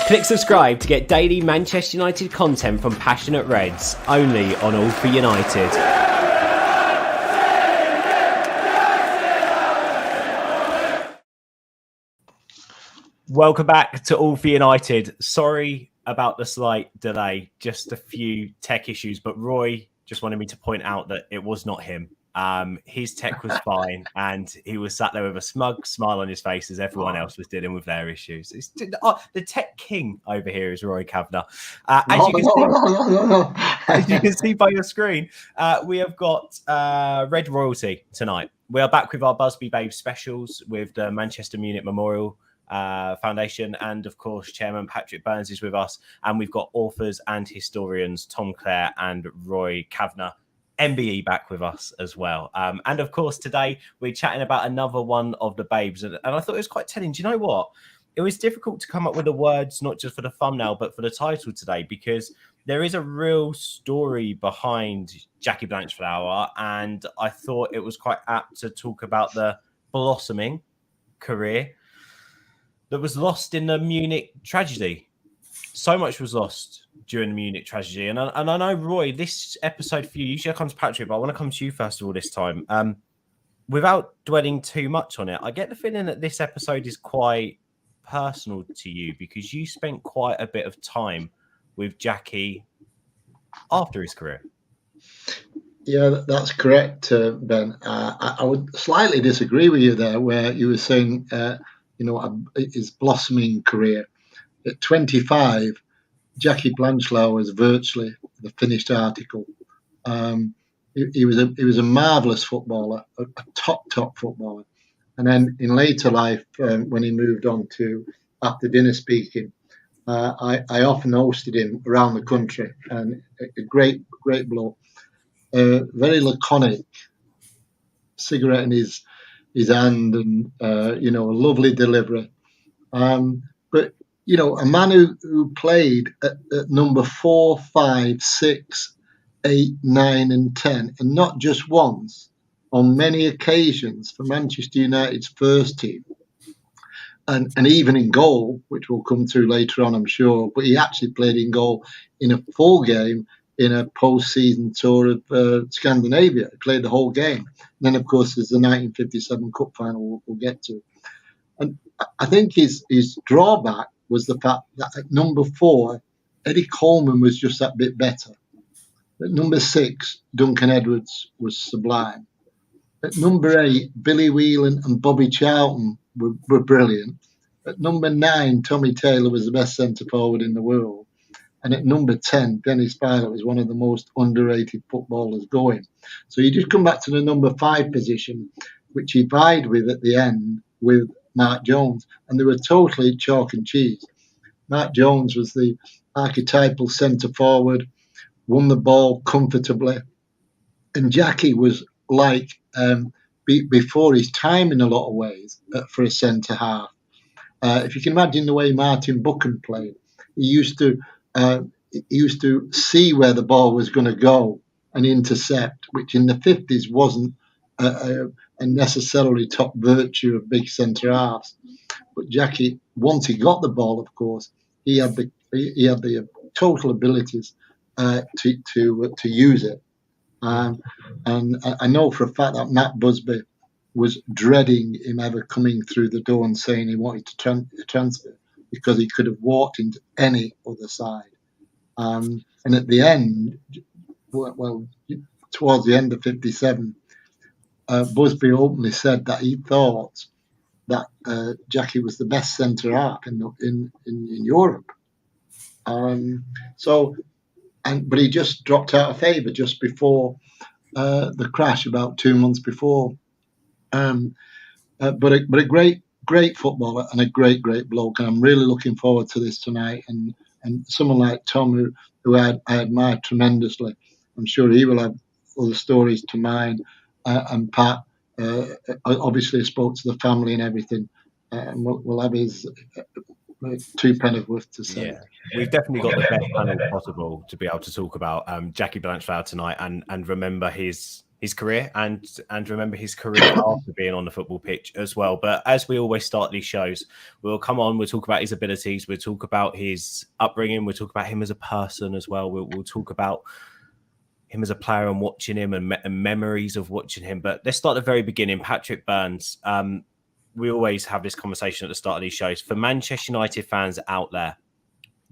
Click subscribe to get daily Manchester United content from passionate Reds, only on All for United. Welcome back to All for United. Sorry about the slight delay, just a few tech issues, but Roy just wanted me to point out that it was not him. His tech was fine, and he was sat there with a smug smile on his face as everyone else was dealing with their issues. The tech king over here is Roy Cavanagh. As you can see by your screen, we have got Red Royalty tonight. We are back with our Busby Babes Specials with the Manchester Munich Memorial Foundation, and of course Chairman Patrick Burns is with us, and we've got authors and historians Tom Clare and Roy Cavanagh, MBE, back with us as well. And of course today we're chatting about another one of the Babes, and I thought it was quite telling. Do you know what? It was difficult to come up with the words, not just for the thumbnail but for the title today, because there is a real story behind Jackie Blanchflower, and I thought it was quite apt to talk about the blossoming career that was lost in the Munich tragedy. So much was lost during the Munich tragedy. And I know, Roy, this episode for you, usually I come to Patrick, but I want to come to you first of all this time. Without dwelling too much on it, I get the feeling that this episode is quite personal to you because you spent quite a bit of time with Jackie after his career. Yeah, that's correct, Ben. I would slightly disagree with you there, where you were saying, his blossoming career. At 25, Jackie Blanchflower was virtually the finished article. He was a marvellous footballer, a top footballer. And then in later life, when he moved on to after dinner speaking, I often hosted him around the country, and a great bloke, very laconic, cigarette in his hand, and a lovely delivery. But a man who played at number 4, 5, 6, 8, 9, and 10, and not just once, on many occasions for Manchester United's first team, and even in goal, which we'll come to later on, I'm sure. But he actually played in goal in a full game in a post-season tour of Scandinavia. He played the whole game. And then, of course, there's the 1957 Cup final we'll get to. And I think his drawback was the fact that at number 4, Eddie Coleman was just that bit better. At number 6, Duncan Edwards was sublime. At number 8, Billy Whelan and Bobby Charlton were brilliant. At number 9, Tommy Taylor was the best centre-forward in the world. And at number 10, Dennis Pilot was one of the most underrated footballers going. So you just come back to the number 5 position, which he vied with at the end with Mark Jones, and they were totally chalk and cheese. Mark Jones was the archetypal centre-forward, won the ball comfortably, and Jackie was like before his time in a lot of ways for a centre-half. If you can imagine the way Martin Buchan played, he used to see where the ball was going to go and intercept, which in the 50s wasn't a necessarily top virtue of big centre halves. But Jackie, once he got the ball, of course, he had the total abilities to use it. And I know for a fact that Matt Busby was dreading him ever coming through the door and saying he wanted to transfer, because he could have walked into any other side. And at the end, towards the end of 57, Busby openly said that he thought that Jackie was the best centre half in Europe. But he just dropped out of favour just before the crash, about 2 months before. But a great footballer and a great bloke, and I'm really looking forward to this tonight. And someone like Tom, who I admire tremendously, I'm sure he will have other stories to mine. And Pat, obviously spoke to the family and everything, and we'll have his 2 pence worth to say. Yeah, we've definitely got the best panel possible to be able to talk about Jackie Blanchflower tonight and remember his his career and remember his career after being on the football pitch as well. But as we always start these shows, we'll come on, we'll talk about his abilities, we'll talk about his upbringing, we'll talk about him as a person as well. We'll talk about him as a player and watching him and memories of watching him. But let's start at the very beginning. Patrick Burns. We always have this conversation at the start of these shows. For Manchester United fans out there,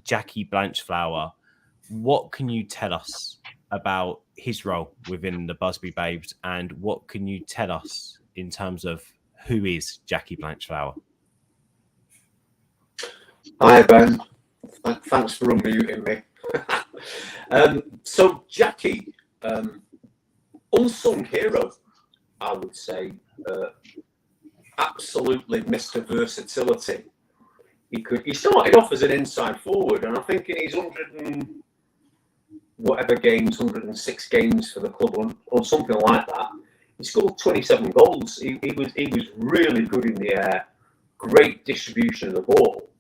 Jackie Blanchflower, what can you tell us about his role within the Busby Babes, and what can you tell us in terms of who is Jackie Blanchflower? Hi, Ben. Thanks for unmuting me. So Jackie, unsung hero, I would say. Absolutely Mr. Versatility. He started off as an inside forward, and I think in his 106 games for the club, or something like that, he scored 27 goals. He was really good in the air, great distribution of the ball.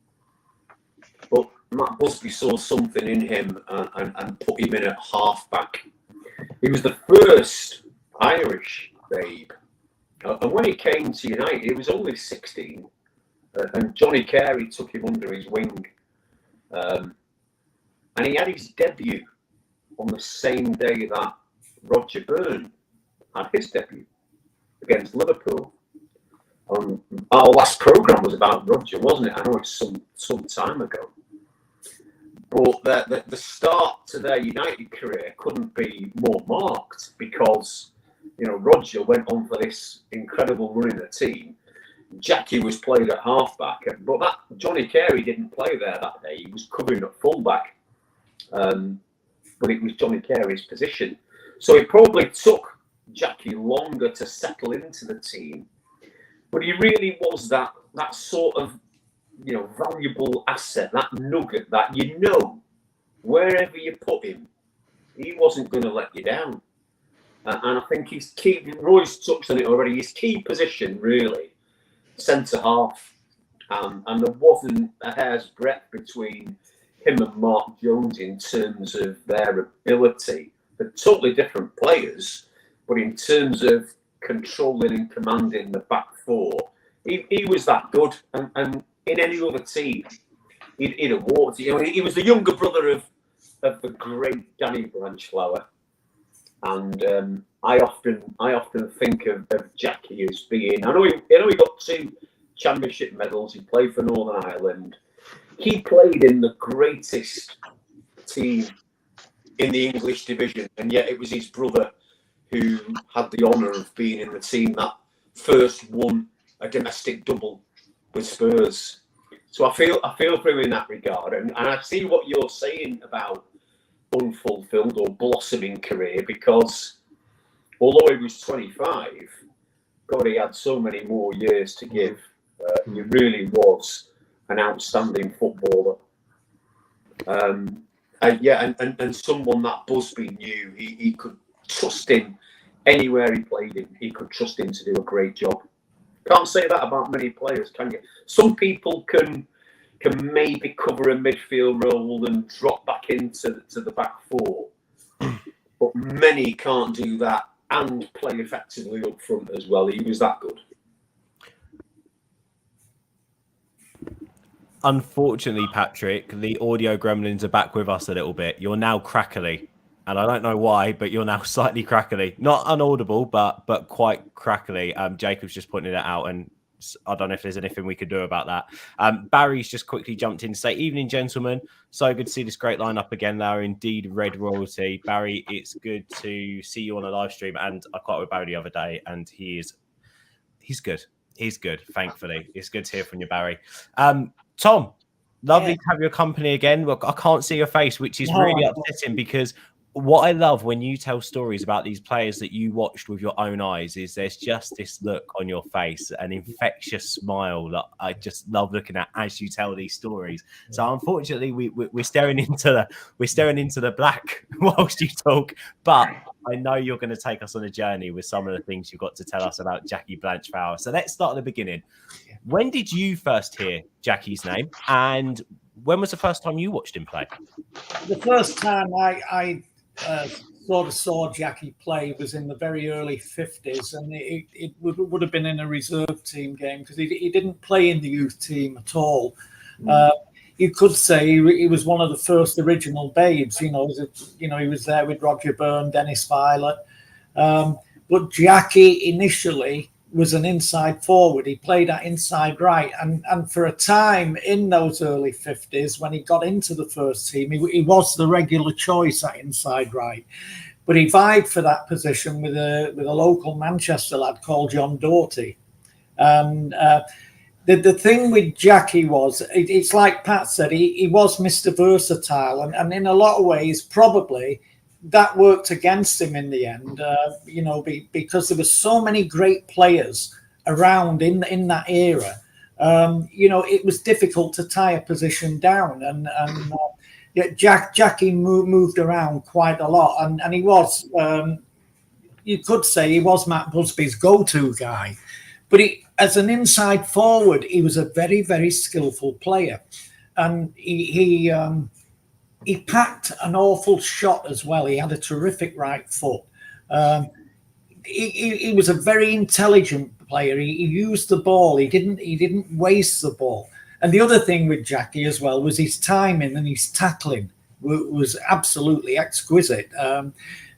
But Matt Busby saw something in him and put him in at half-back. He was the first Irish babe. And when he came to United, he was only 16. And Johnny Carey took him under his wing. And he had his debut on the same day that Roger Byrne had his debut against Liverpool. Our last programme was about Roger, wasn't it? I know it's some time ago. But the start to their United career couldn't be more marked because, you know, Roger went on for this incredible run in the team. Jackie was played at halfback, but that Johnny Carey didn't play there that day. He was covering at fullback, but it was Johnny Carey's position. So it probably took Jackie longer to settle into the team, but he really was that sort of, you know, valuable asset, that nugget that, you know, wherever you put him, he wasn't going to let you down. And I think his key, Roy's touched on it already, his key position really, centre half, and there wasn't a hair's breadth between him and Mark Jones in terms of their ability. They're totally different players, but in terms of controlling and commanding the back four, he was that good. And in any other team, he'd have walked. You know, he was the younger brother of the great Danny Blanchflower. And I often think of Jackie as being. I know he got 2 championship medals. He played for Northern Ireland. He played in the greatest team in the English division, and yet it was his brother who had the honour of being in the team that first won a domestic double with Spurs. So I feel for him in that regard, and I see what you're saying about unfulfilled or blossoming career, because although he was 25, God, he had so many more years to give. He really was an outstanding footballer. And someone that Busby knew, he could trust him anywhere he played in. He could trust him to do a great job. Can't say that about many players, can you? Some people can maybe cover a midfield role and drop back into the back four, but many can't do that and play effectively up front as well. He was that good. Unfortunately, Patrick, the audio gremlins are back with us a little bit. You're now crackly, and I don't know why, but you're now slightly crackly. Not unaudible, but quite crackly. Jacob's just pointed it out, and I don't know if there's anything we could do about that. Barry's just quickly jumped in to say, "Evening, gentlemen. So good to see this great lineup again. They are indeed red royalty." Barry, it's good to see you on a live stream, and I caught up with Barry the other day, and he's good. He's good, thankfully. It's good to hear from you, Barry. Tom, lovely to have your company again. Look, I can't see your face, which is really upsetting, because what I love when you tell stories about these players that you watched with your own eyes is there's just this look on your face, an infectious smile that I just love looking at as you tell these stories. So unfortunately, we're staring into the black whilst you talk, but I know you're going to take us on a journey with some of the things you've got to tell us about Jackie Blanchflower. So let's start at the beginning. When did you first hear Jackie's name, and when was the first time you watched him play? The first time I sort of saw Jackie play was in the very early 50s, and it would have been in a reserve team game because he didn't play in the youth team at all. You could say he was one of the first original Babes. He was there with Roger Byrne, Dennis Violet. But Jackie initially was an inside forward. He played at inside right. And for a time in those early 50s, when he got into the first team, he was the regular choice at inside right. But he vied for that position with a local Manchester lad called John Doughty. And the thing with Jackie was, it's like Pat said, he was Mr. Versatile. And in a lot of ways, probably, that worked against him in the end, because there were so many great players around in that era. It was difficult to tie a position down, and Jackie moved around quite a lot, and he was, you could say, he was Matt Busby's go-to guy. But as an inside forward, he was a very, very skillful player, and he packed an awful shot as well. He had a terrific right foot. He was a very intelligent player. He used the ball. He didn't waste the ball. And the other thing with Jackie as well was his timing and his tackling was absolutely exquisite.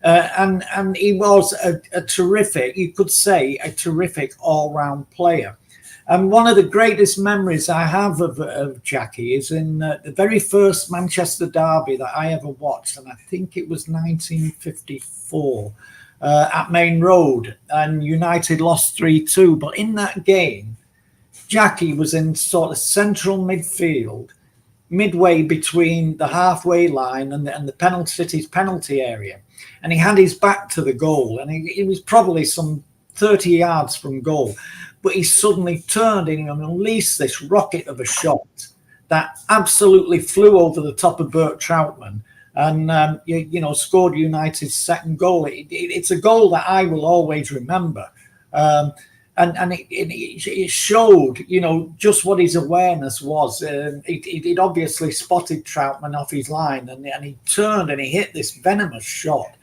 And he was a terrific, you could say, a terrific all-round player. And one of the greatest memories I have of Jackie is in the very first Manchester derby that I ever watched, and I think it was 1954 at Main Road, and United lost 3-2. But in that game, Jackie was in sort of central midfield, midway between the halfway line and the City's penalty area, and he had his back to the goal, and he was probably some 30 yards from goal. But he suddenly turned and unleashed this rocket of a shot that absolutely flew over the top of Bert Troutman and, scored United's second goal. It's a goal that I will always remember. And it showed, just what his awareness was. It obviously spotted Troutman off his line, and he turned and he hit this venomous shot.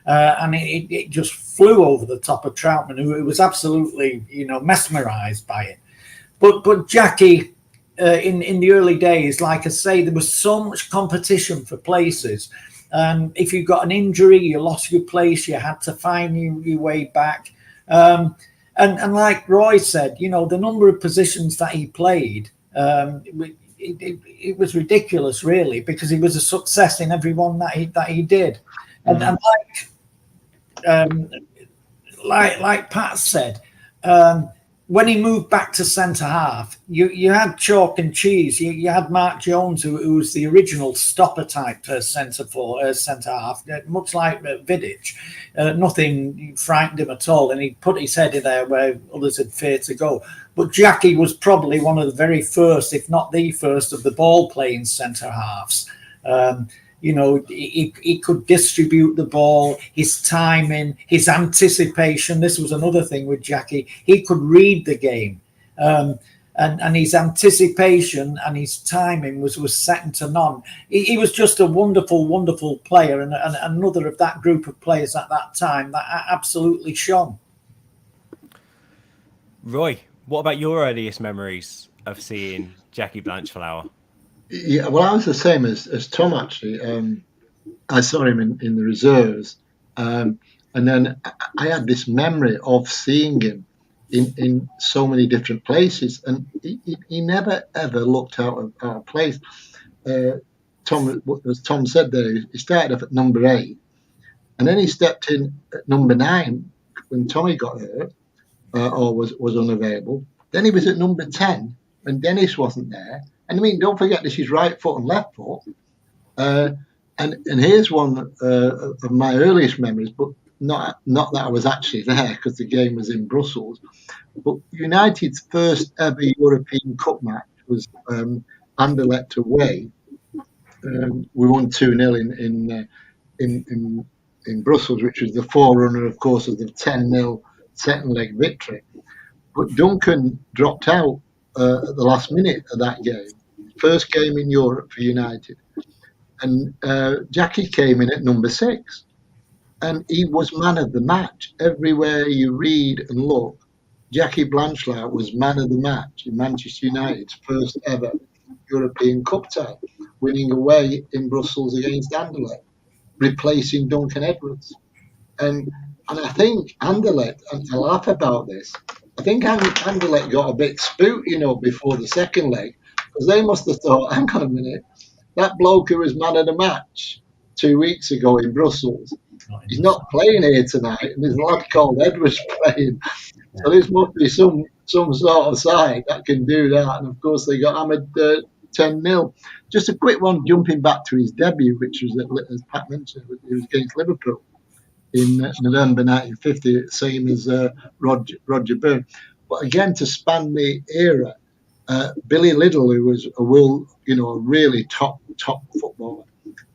And it just flew over the top of Troutman, who was absolutely, mesmerised by it. But Jackie, in the early days, like I say, there was so much competition for places. If you got an injury, you lost your place, you had to find your way back. And like Roy said, the number of positions that he played, it was ridiculous, really, because he was a success in every one that he did. And like Pat said, when he moved back to centre half, you had chalk and cheese. You had Mark Jones, who was the original stopper type centre half, much like Vidic. Nothing frightened him at all, and he put his head in there where others had feared to go. But Jackie was probably one of the very first, if not the first, of the ball-playing centre halves. He could distribute the ball, his timing, his anticipation. This was another thing with Jackie. He could read the game. And his anticipation and his timing was second to none. He was just a wonderful, wonderful player, and another of that group of players at that time that absolutely shone. Roy, what about your earliest memories of seeing Jackie Blanchflower? Yeah, well, I was the same as Tom, actually. I saw him in the reserves. And then I had this memory of seeing him in so many different places. And he never, ever looked out of place. Tom, as Tom said there, he started off at number 8. And then he stepped in at number 9 when Tommy got hurt or was unavailable. Then he was at number 10 when Dennis wasn't there. And I mean, don't forget this is right foot and left foot. And here's one of my earliest memories, but not that I was actually there because the game was in Brussels. But United's first ever European Cup match was Anderlecht away. We won 2-0 in Brussels, which was the forerunner, of course, of the 10-0 second leg victory. But Duncan dropped out at the last minute of that game. First game in Europe for United. And Jackie came in at number 6. and he was man of the match. Everywhere you read and look, Jackie Blanchflower was man of the match in Manchester United's first ever European Cup tie, winning away in Brussels against Anderlecht, replacing Duncan Edwards. And I think Anderlecht, and I laugh about this, I think Anderlecht got a bit spooked, before the second leg, because they must have thought, hang on a minute, that bloke who was man of the match 2 weeks ago in Brussels, he's not playing here tonight, and there's a lad called Edwards playing. So this must be some sort of side that can do that. And of course, they got hammered 10-0. Just a quick one, jumping back to his debut, which was, as Pat mentioned, it was against Liverpool in November 1950, same as Roger Burns. But again, to span the era, Billy Liddell, who was a world, a really top footballer,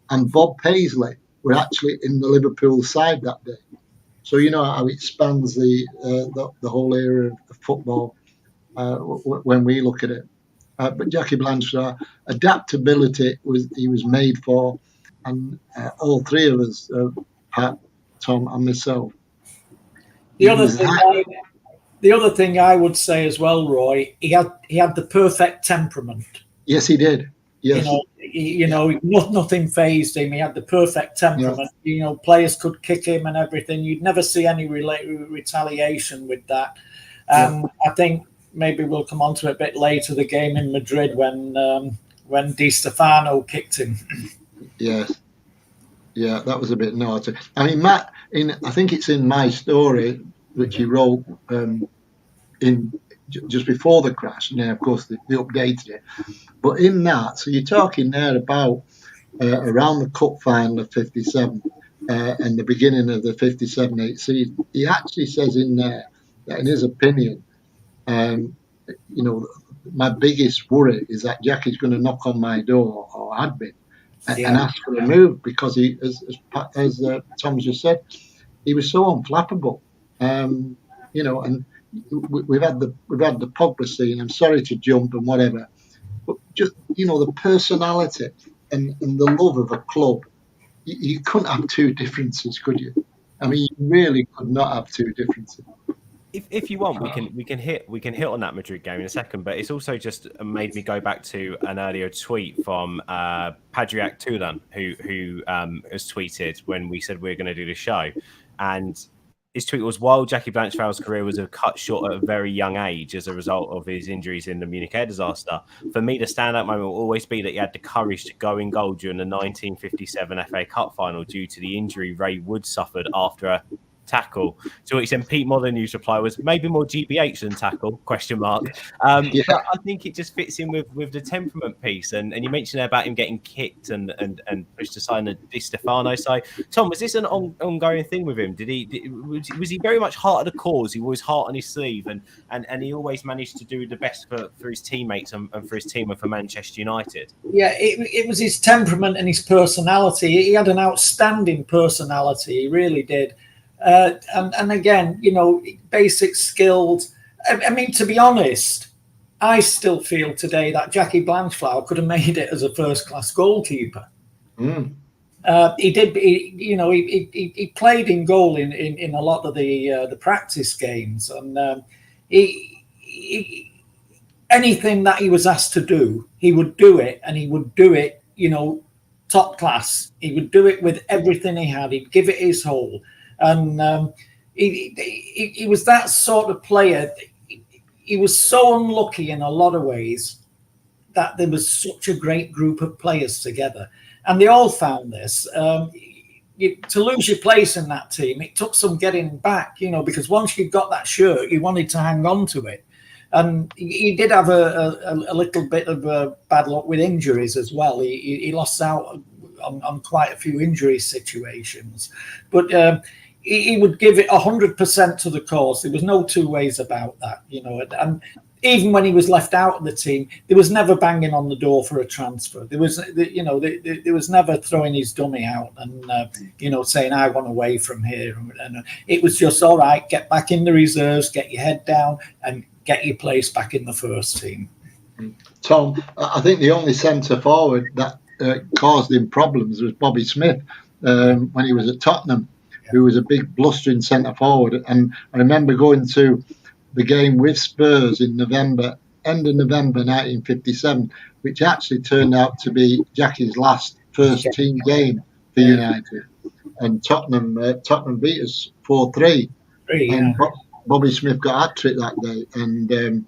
and Bob Paisley were actually in the Liverpool side that day. So you know how it spans the whole era of football when we look at it. But Jackie Blanchflower, adaptability he was made for, and all three of us, Pat, Tom, and myself. The other thing I would say as well, Roy, he had the perfect temperament. Yes, he did. Yes. Nothing fazed him. He had the perfect temperament. Yeah. Players could kick him and everything. You'd never see any retaliation with that. I think maybe we'll come on to it a bit later, the game in Madrid when Di Stefano kicked him. Yes. Yeah, that was a bit naughty. I mean, Matt, I think it's in My Story, which he wrote in just before the crash. Now, of course, they updated it. But in that, so you're talking there about around the cup final of 57 and the beginning of the 57-8 season. He actually says in there that, in his opinion, my biggest worry is that Jackie's going to knock on my door, or had been, and ask for a move, because he, as Tom just said, he was so unflappable. And we've had the Pogba scene. I'm sorry to jump and whatever, but just the personality and the love of a club. You couldn't have two differences, could you? I mean, you really could not have two differences. If you want, we can hit on that Madrid game in a second, but it's also just made me go back to an earlier tweet from Patrick Burns, who has tweeted when we said we were going to do the show, and his tweet was, while Jackie Blanchflower's career was cut short at a very young age as a result of his injuries in the Munich air disaster, for me the standout moment will always be that he had the courage to go in goal during the 1957 FA Cup final due to the injury Ray Wood suffered after a tackle. To which then Pete Molyneux's reply was, maybe more GBH than tackle, ? But I think it just fits in with the temperament piece, and you mentioned there about him getting kicked and pushed aside the Di Stefano side. Tom, was this an ongoing thing with him? Was he very much heart of the cause? He was heart on his sleeve, and he always managed to do the best for his teammates and for his team and for Manchester United? Yeah, it was his temperament and his personality. He had an outstanding personality, he really did. And again, basic skills. I mean, to be honest, I still feel today that Jackie Blanchflower could have made it as a first-class goalkeeper. He did. He played in goal in a lot of the practice games, and anything that he was asked to do, he would do it, and he would do it, top class. He would do it with everything he had. He'd give it his whole. And he was that sort of player. He was so unlucky in a lot of ways that there was such a great group of players together. And they all found this. To lose your place in that team, it took some getting back, because once you got that shirt, you wanted to hang on to it. And he did have a little bit of bad luck with injuries as well. He lost out on quite a few injury situations. But he would give it 100% to the cause. There was no two ways about that, and even when he was left out of the team, there was never banging on the door for a transfer. There was, there was never throwing his dummy out and, saying, I want away from here. And it was just, all right, get back in the reserves, get your head down and get your place back in the first team. Tom, I think the only centre forward that caused him problems was Bobby Smith when he was at Tottenham. who was a big blustering centre forward. And I remember going to the game with Spurs in November, end of November 1957, which actually turned out to be Jackie's last first team game for United. And Tottenham beat us 4-3. And Bobby Smith got a hat-trick that day. And,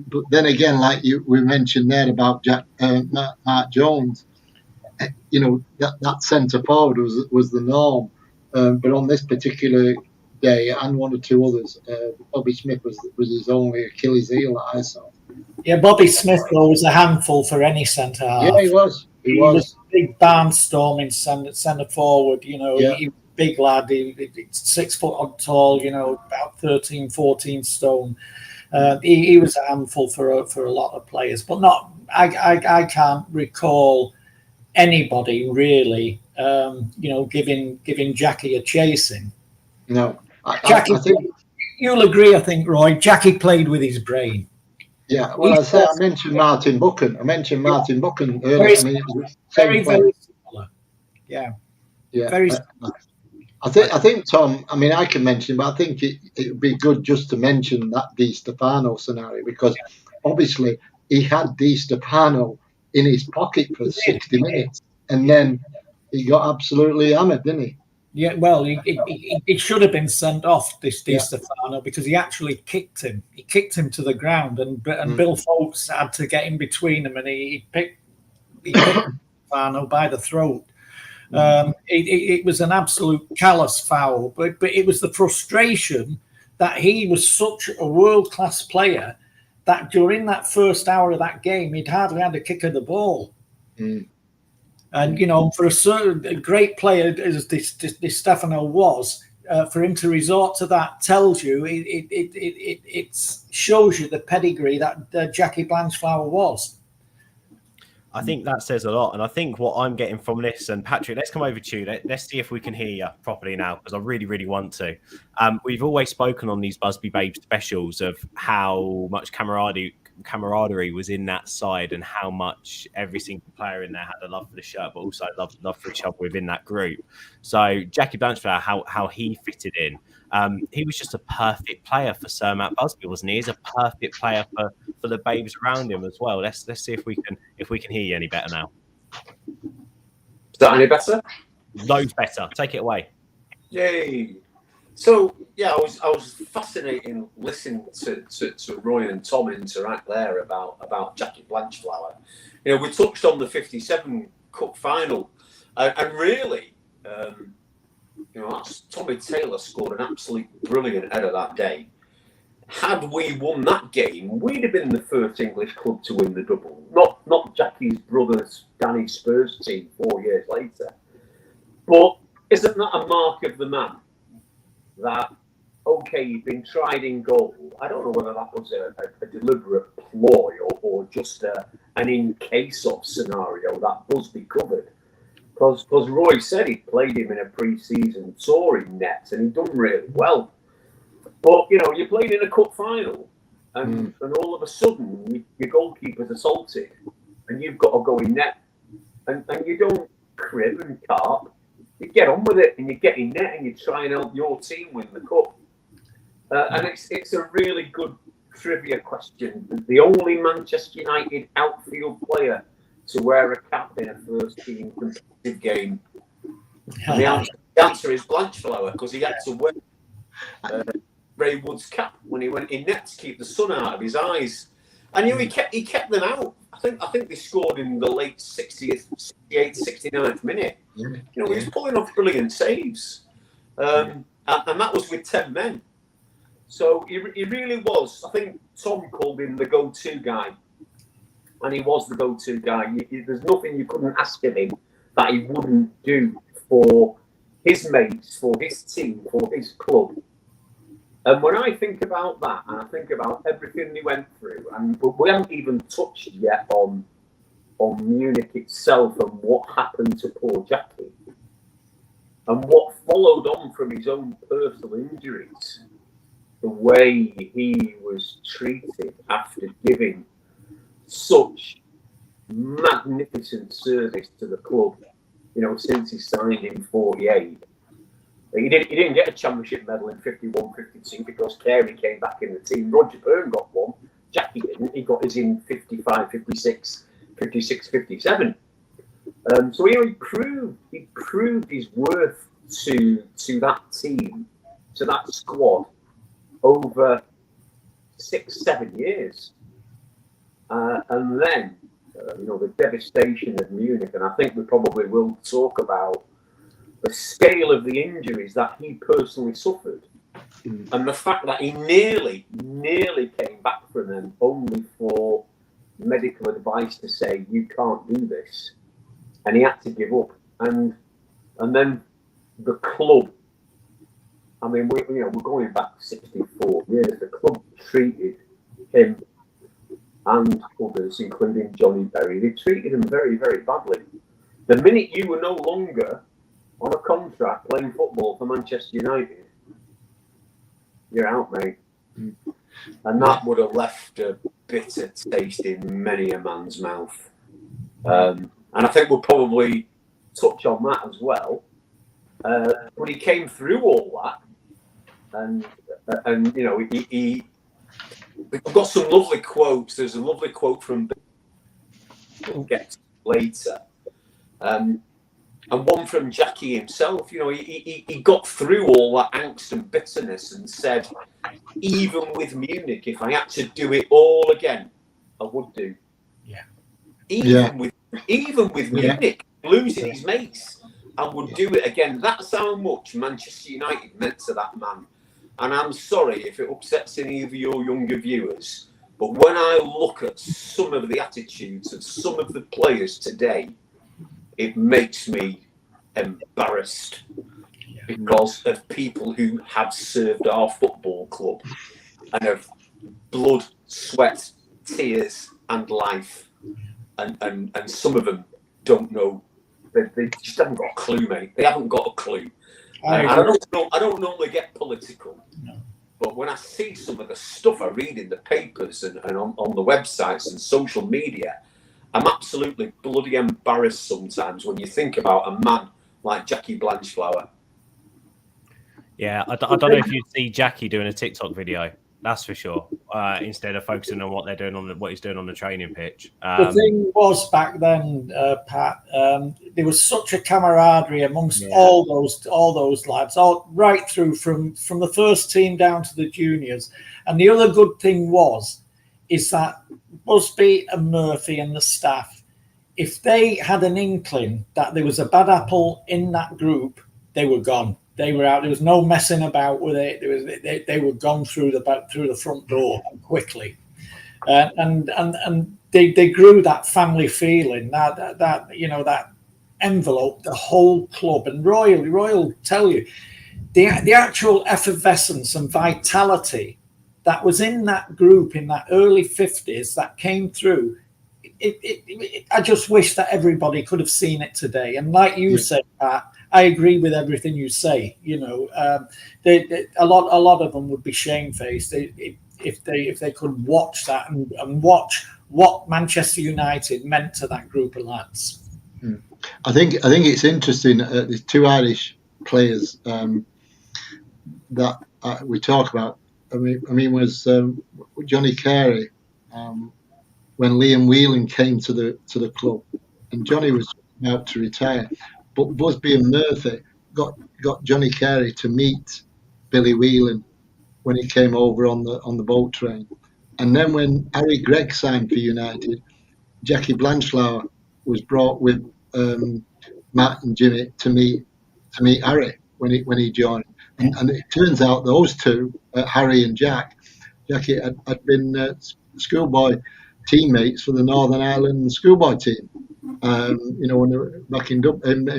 but then again, like we mentioned there about Mark Jones, that centre forward was the norm. But on this particular day, and one or two others, Bobby Smith was his only Achilles heel that I saw. Yeah, Bobby Smith though was a handful for any centre half. Yeah, he was. He was a big barnstorming centre forward. He was a big lad. He 6 foot tall. About 13, 14 stone. He was a handful for a lot of players, but not. I can't recall anybody really, giving Jackie a chasing. No, Jackie, I think you'll agree. I think, Roy, Jackie played with his brain. Yeah, well, I mentioned Martin Buchan. Earlier. Very similar. Yeah. Very similar. I think Tom. I mean, I can mention, but I think it would be good just to mention that Di Stefano scenario, because obviously he had Di Stefano in his pocket for 60 minutes, and then he got absolutely hammered, didn't he? Yeah, well, it should have been sent off, this Di Stefano, because he actually kicked him. He kicked him to the ground, and Bill Folks had to get in between them, and he picked Stefano by the throat. It was an absolute callous foul, but it was the frustration that he was such a world-class player that during that first hour of that game, he'd hardly had a kick of the ball. And, for a great player as Di Stefano was, for him to resort to that tells you, it shows you the pedigree that Jackie Blanchflower was. I think that says a lot. And I think what I'm getting from this, and Patrick, let's come over to you. Let's see if we can hear you properly now, because I really, really want to. We've always spoken on these Busby Babes specials of how much camaraderie was in that side, and how much every single player in there had a love for the shirt, but also love for each other within that group. So Jackie Blanchflower, how he fitted in. He was just a perfect player for Sir Matt Busby, wasn't he? He's a perfect player for the babes around him as well. Let's see if we can hear you any better now. Is that any better? Loads better. Take it away. Yay! So yeah, I was fascinated listening to Roy and Tom interact there about Jackie Blanchflower. We touched on the '57 Cup final, and really. Tommy Taylor scored an absolute brilliant header that day. Had we won that game, we'd have been the first English club to win the double. Not Jackie's brother's Danny Spurs team 4 years later. But isn't that a mark of the man? That, okay, you've been tried in goal. I don't know whether that was a deliberate ploy or just an in case of scenario that Busby covered. Because Roy said he played him in a pre-season touring net, and he'd done really well. But, you played in a cup final, and all of a sudden, your goalkeeper's assaulted, and you've got to go in net. And you don't crib and carp. You get on with it, and you get in net, and you try and help your team win the cup. And it's a really good trivia question. The only Manchester United outfield player to wear a cap in a first-team competitive game. And the answer is Blanchflower, because he had to wear Ray Wood's cap when he went in net to keep the sun out of his eyes. And he kept them out. I think they scored in the late 68th, 69th minute. He was pulling off brilliant saves. And that was with 10 men. So he really was. I think Tom called him the go-to guy. And he was the go-to guy. There's nothing you couldn't ask of him that he wouldn't do for his mates, for his team, for his club. And when I think about that, and I think about everything he went through, and we haven't even touched yet on Munich itself and what happened to poor Jackie, and what followed on from his own personal injuries, the way he was treated after giving such magnificent service to the club, since he signed in '48. He didn't get a championship medal in 51, 52 because Clare came back in the team. Roger Byrne got one. Jackie didn't. He got his in 55, 56, 57. So he proved his worth to that team, to that squad over 6-7 years. And then, the devastation of Munich, and I think we probably will talk about the scale of the injuries that he personally suffered, and the fact that he nearly came back from them only for medical advice to say, you can't do this, and he had to give up. And then the club, I mean, we're going back 64 years. The club treated him and others, including Johnny Berry, they treated him very, very badly. The minute you were no longer on a contract playing football for Manchester United, you're out, mate. And that would have left a bitter taste in many a man's mouth. And I think we'll probably touch on that as well. But he came through all that, and we've got some lovely quotes. There's a lovely quote from we'll get to later, and one from Jackie himself. He got through all that angst and bitterness and said, even with Munich, if I had to do it all again, I would do. Yeah. Even with Munich losing his mates, I would do it again. That's how much Manchester United meant to that man. And I'm sorry if it upsets any of your younger viewers, but when I look at some of the attitudes of some of the players today, it makes me embarrassed because of people who have served our football club and have blood, sweat, tears and life. And some of them don't know. They just haven't got a clue, mate. They haven't got a clue. I don't normally get political, but when I see some of the stuff I read in the papers and on the websites and social media, I'm absolutely bloody embarrassed sometimes when you think about a man like Jackie Blanchflower. Yeah, I don't know if you'd see Jackie doing a TikTok video. That's for sure. Instead of focusing on what they're doing what he's doing on the training pitch. The thing was back then, Pat, there was such a camaraderie amongst all those lads, all right through from the first team down to the juniors. And the other good thing is that Busby and Murphy and the staff, if they had an inkling that there was a bad apple in that group, they were gone. They were out. There was no messing about with it. They were gone through the front door quickly, and they grew that family feeling that enveloped the whole club. And Roy will tell you the actual effervescence and vitality that was in that group in that early 50s that came through. I just wish that everybody could have seen it today. And like you said, Pat, I agree with everything you say. A lot of them would be shamefaced if they could watch that and watch what Manchester United meant to that group of lads. I think it's interesting. There's two Irish players that we talk about. I mean, was Johnny Carey when Liam Whelan came to the club, and Johnny was about to retire. But Busby and Murphy got Johnny Carey to meet Billy Whelan when he came over on the boat train. And then when Harry Gregg signed for United, Jackie Blanchflower was brought with Matt and Jimmy to meet Harry when he joined. And it turns out those two, Harry and Jackie had been schoolboy teammates for the Northern Ireland schoolboy team. When they were back in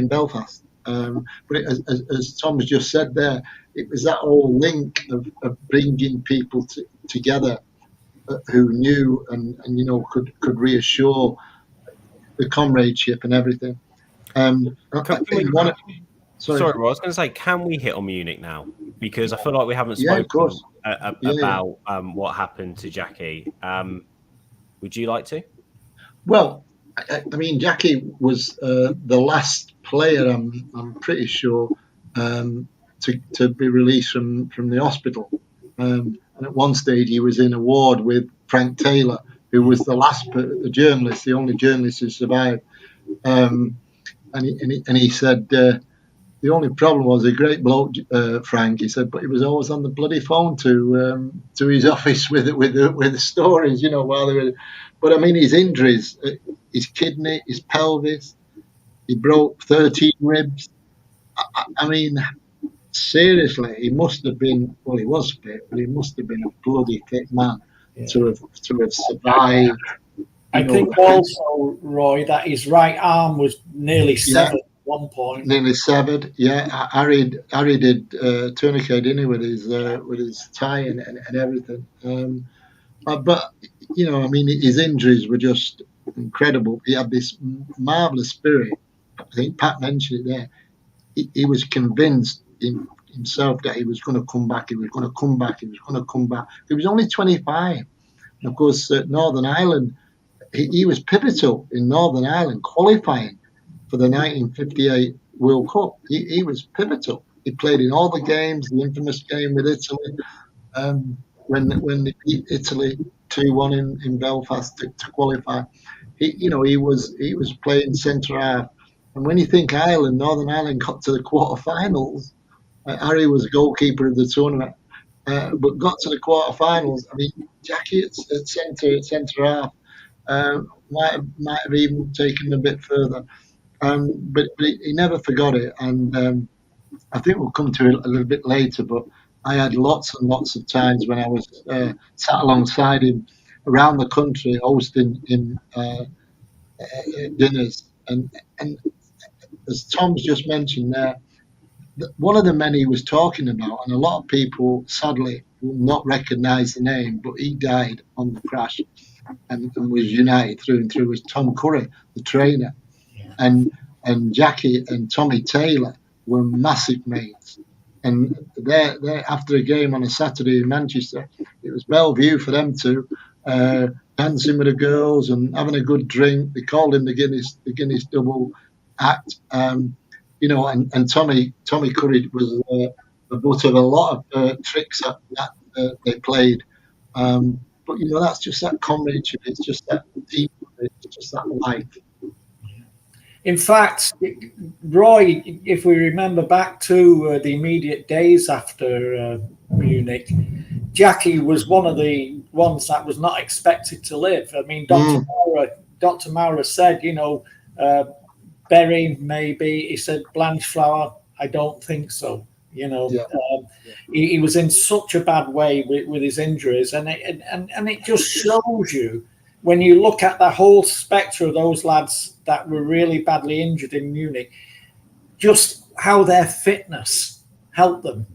Belfast. But as Tom's just said there, it was that whole link of bringing people together who knew and could reassure the comradeship and everything. Sorry, Roy, I was going to say, can we hit on Munich now? Because I feel like we haven't spoken about what happened to Jackie. Would you like to? Well, I mean, Jackie was the last player, I'm pretty sure, to be released from the hospital. And at one stage, he was in a ward with Frank Taylor, who was the journalist, the only journalist who survived. And he said the only problem was a great bloke, Frank. He said, but he was always on the bloody phone to his office with the stories, while they were. But I mean, his injuries, his kidney, his pelvis, he broke 13 ribs. I mean, seriously, he must have been. Well, he was fit, but he must have been a bloody fit man to have survived. I think also, Roy, that his right arm was nearly severed at one point. Nearly severed, yeah. Harry did tourniquet, didn't he, with his tie and everything. But I mean, his injuries were just incredible. He had this marvelous spirit. I think Pat mentioned it there. He was convinced in himself that he was going to come back. He was going to come back. He was going to come back. He was only 25, and of course, Northern Ireland. He was pivotal in Northern Ireland qualifying for the 1958 World Cup. He was pivotal. He played in all the games, the infamous game with Italy, when they beat Italy 2-1 in Belfast to qualify. He was playing centre half. And when you think Northern Ireland got to the quarterfinals, Harry was the goalkeeper of the tournament, but got to the quarterfinals. I mean, Jackie at centre half. Might have even taken a bit further, but he never forgot it. And I think we'll come to it a little bit later. But I had lots and lots of times when I was sat alongside him around the country hosting in dinners. And as Tom's just mentioned there, one of the men he was talking about, and a lot of people sadly will not recognise the name, but he died on the crash. And was United through and through, was Tom Curry, the trainer. Yeah. And Jackie and Tommy Taylor were massive mates. And they after a game on a Saturday in Manchester, it was Bellevue for them two, dancing with the girls and having a good drink. They called him the Guinness double act. And Tommy Curry was the butt of a lot of tricks that they played. But that's just that comradeship. It's just that team. It's just that life. In fact, Roy, if we remember back to the immediate days after Munich, Jackie was one of the ones that was not expected to live. I mean, Dr. Maurer said, Berry maybe. He said Blanchflower. I don't think so. He was in such a bad way with his injuries, and it just shows you when you look at the whole spectrum of those lads that were really badly injured in Munich, just how their fitness helped them.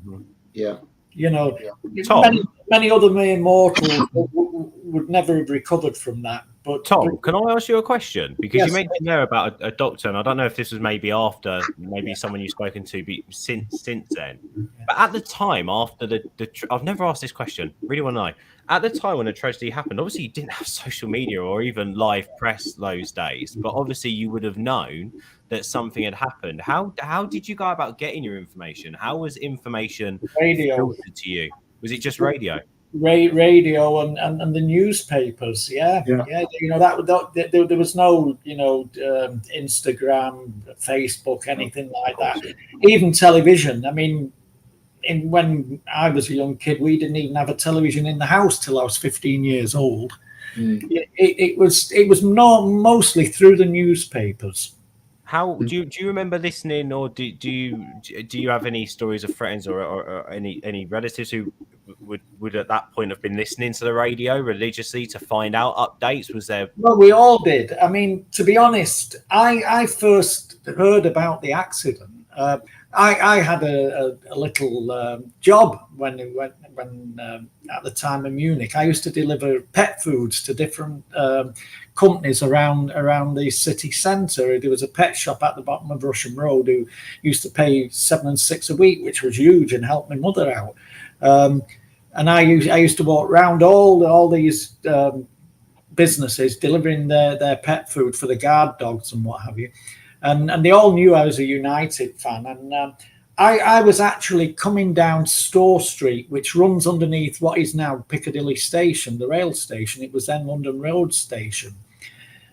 Yeah, many other mere mortals would never have recovered from that. But Tom, can I ask you a question? Because you mentioned there about a doctor, and I don't know if this was maybe after, maybe someone you've spoken to since then. But at the time, after I've never asked this question. Really want to know. At the time when the tragedy happened, obviously you didn't have social media or even live press those days, but obviously you would have known that something had happened. How did you go about getting your information? How was information filtered to you? Was it just radio? Radio and the newspapers, yeah. There was no Instagram, Facebook, anything like that. Even television. I mean, when I was a young kid, we didn't even have a television in the house till I was 15 years old. It was mostly through the newspapers. How do you remember listening, or do you have any stories of friends or any relatives who would at that point have been listening to the radio religiously to find out updates? Was there? Well, we all did. I mean, to be honest, I first heard about the accident. I had a little job when at the time in Munich. I used to deliver pet foods to different companies around the city centre. There was a pet shop at the bottom of Russian Road who used to pay $7 and $6 a week, which was huge, and helped my mother out. And I used to walk around all these businesses delivering their pet food for the guard dogs and what have you. And they all knew I was a United fan. And I was actually coming down Store Street, which runs underneath what is now Piccadilly Station, the rail station. It was then London Road Station.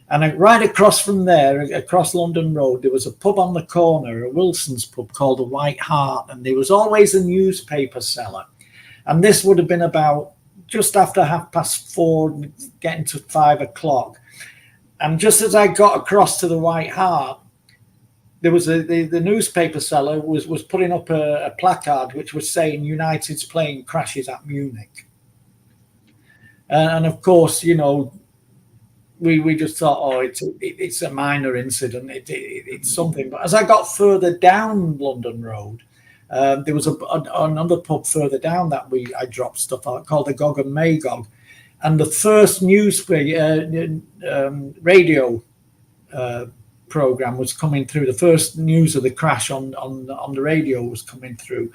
And right across from there, across London Road, there was a pub on the corner, a Wilson's pub called the White Hart. And there was always a newspaper seller. And this would have been about just after 4:30, getting to 5 o'clock. And just as I got across to the White Hart, there was the newspaper seller was putting up a placard which was saying United's plane crashes at Munich. And of course, you know, we just thought, oh, it's a minor incident. It's something. But as I got further down London Road, there was another pub further down that I dropped stuff out called the Gog and Magog. And the first radio program was coming through. The first news of the crash on the radio was coming through,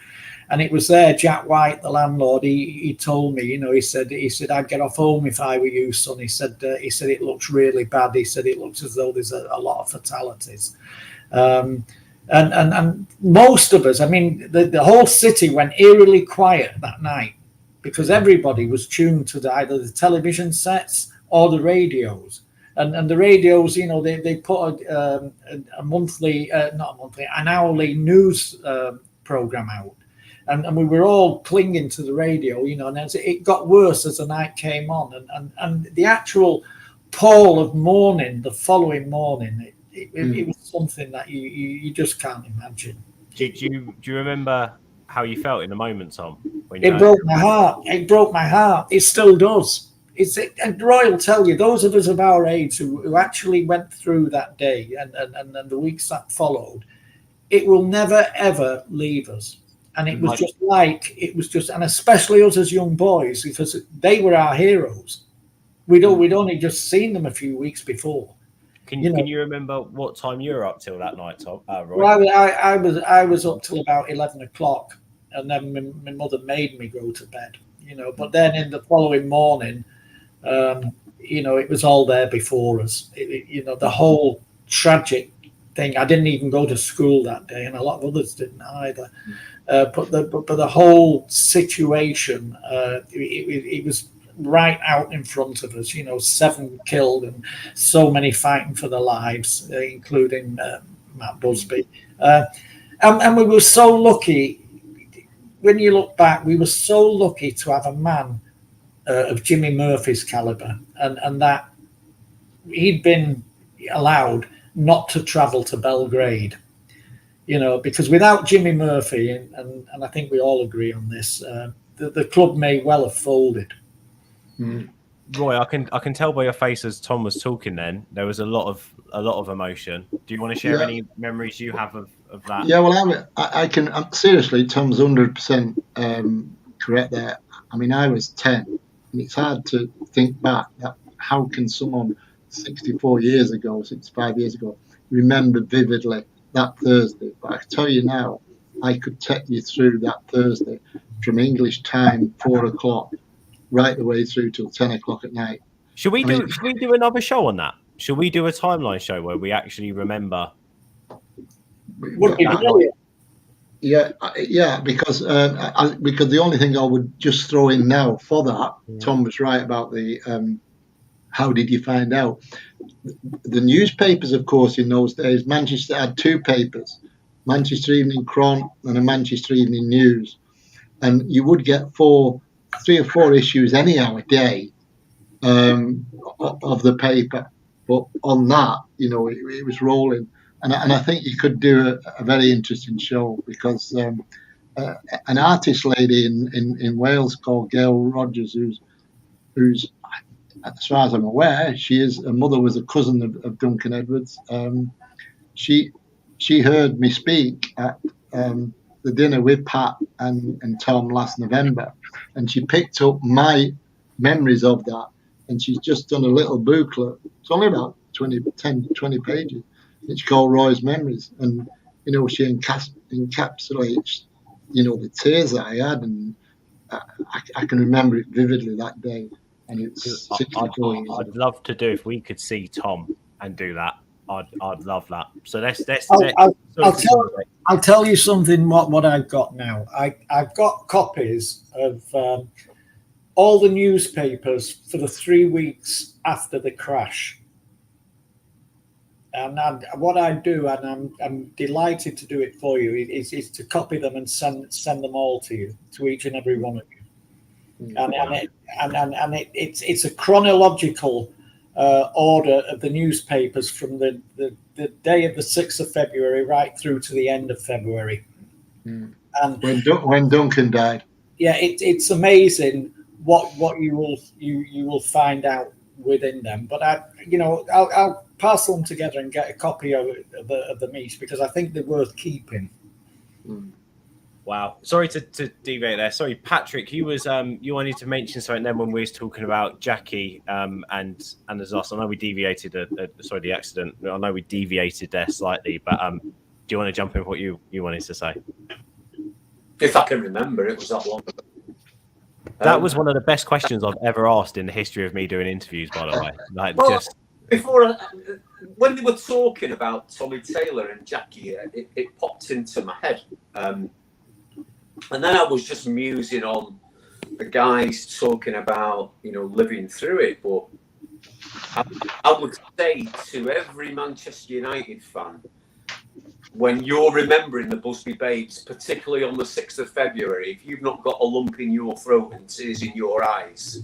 and it was there. Jack White, the landlord, he told me, you know, he said I'd get off home if I were you, son. He said it looks really bad. He said it looks as though there's a lot of fatalities, and most of us, I mean, the whole city went eerily quiet that night because everybody was tuned to either the television sets or the radios. And the radios, you know, they put an hourly news program out, and we were all clinging to the radio, you know. And as it got worse as the night came on, and the actual pall of mourning the following morning, it was something that you just can't imagine. Do you remember how you felt in the moment, Tom? It broke my heart. It broke my heart. It still does. And Roy will tell you, those of us of our age who actually went through that day and the weeks that followed, it will never, ever leave us. And it was and especially us as young boys, because they were our heroes. We'd only just seen them a few weeks before. Can you remember what time you were up till that night, Tom? Roy? Well, I was up till about 11 o'clock, and then my mother made me go to bed, you know. But then in the following morning, you know, it was all there before us. You know, the whole tragic thing. I didn't even go to school that day, and a lot of others didn't either. But the whole situation, it was right out in front of us. You know, 7 killed and so many fighting for their lives, including Matt Busby. And we were so lucky. When you look back, we were so lucky to have a man of Jimmy Murphy's caliber, and that he'd been allowed not to travel to Belgrade, you know, because without Jimmy Murphy, and I think we all agree on this, the club may well have folded. Roy, I can tell by your face as Tom was talking. Then there was a lot of emotion. Do you want to share any memories you have of that? Yeah, well, I can seriously. Tom's 100% correct there. I mean, I was 10. And it's hard to think back that how can someone 65 years ago, remember vividly that Thursday. But I tell you now, I could take you through that Thursday from English time, 4 o'clock, right the way through till 10 o'clock at night. Should we do another show on that? Should we do a timeline show where we actually remember? Would be brilliant. Yeah, because the only thing I would just throw in now for that, Tom was right about the how did you find out? The newspapers, of course, in those days, Manchester had 2 papers, Manchester Evening Cron and a Manchester Evening News, and you would get 3 or 4 issues anyhow a day of the paper. But on that, you know, it was rolling. And I think you could do a very interesting show because an artist lady in Wales called Gail Rogers, who's as far as I'm aware, her mother was a cousin of Duncan Edwards. She heard me speak at the dinner with Pat and Tom last November, and she picked up my memories of that, and she's just done a little booklet. It's only about 20 pages. It's called Roy's Memories, and you know, she encapsulates, you know, the tears that I had, and I can remember it vividly that day. And it's 64 years ago. I'd love to do if we could see Tom and do that. I'd love that. So let's I'll tell you something. What I've got now. I've got copies of all the newspapers for the 3 weeks after the crash. And what I do, and I'm delighted to do it for you, is to copy them and send them all to you, to each and every one of you. And it's a chronological order of the newspapers from the day of the 6th of February right through to the end of February. And when Duncan died. Yeah, it's amazing what you will find out within them. But I'll pass them together and get a copy of the meet, because I think they're worth keeping. Wow. Sorry to deviate there. Sorry, Patrick, you wanted to mention something then when we was talking about Jackie and as us. I know we deviated the accident. I know we deviated there slightly, but do you want to jump in what you wanted to say? If I can remember, it was that long ago. That was one of the best questions I've ever asked in the history of me doing interviews, by the way. When they were talking about Tommy Taylor and Jackie, it popped into my head. And then I was just musing on the guys talking about, living through it. But I would say to every Manchester United fan, when you're remembering the Busby Babes, particularly on the 6th of February, if you've not got a lump in your throat and tears in your eyes,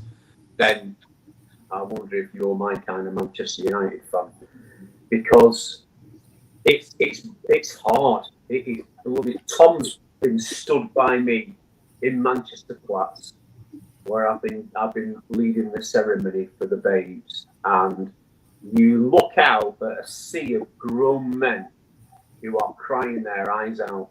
then I wonder if you're my kind of Manchester United fan. Because it's hard. It is. Tom's been stood by me in Manchester Flats, where I've been leading the ceremony for the Babes, and you look out at a sea of grown men who are crying their eyes out,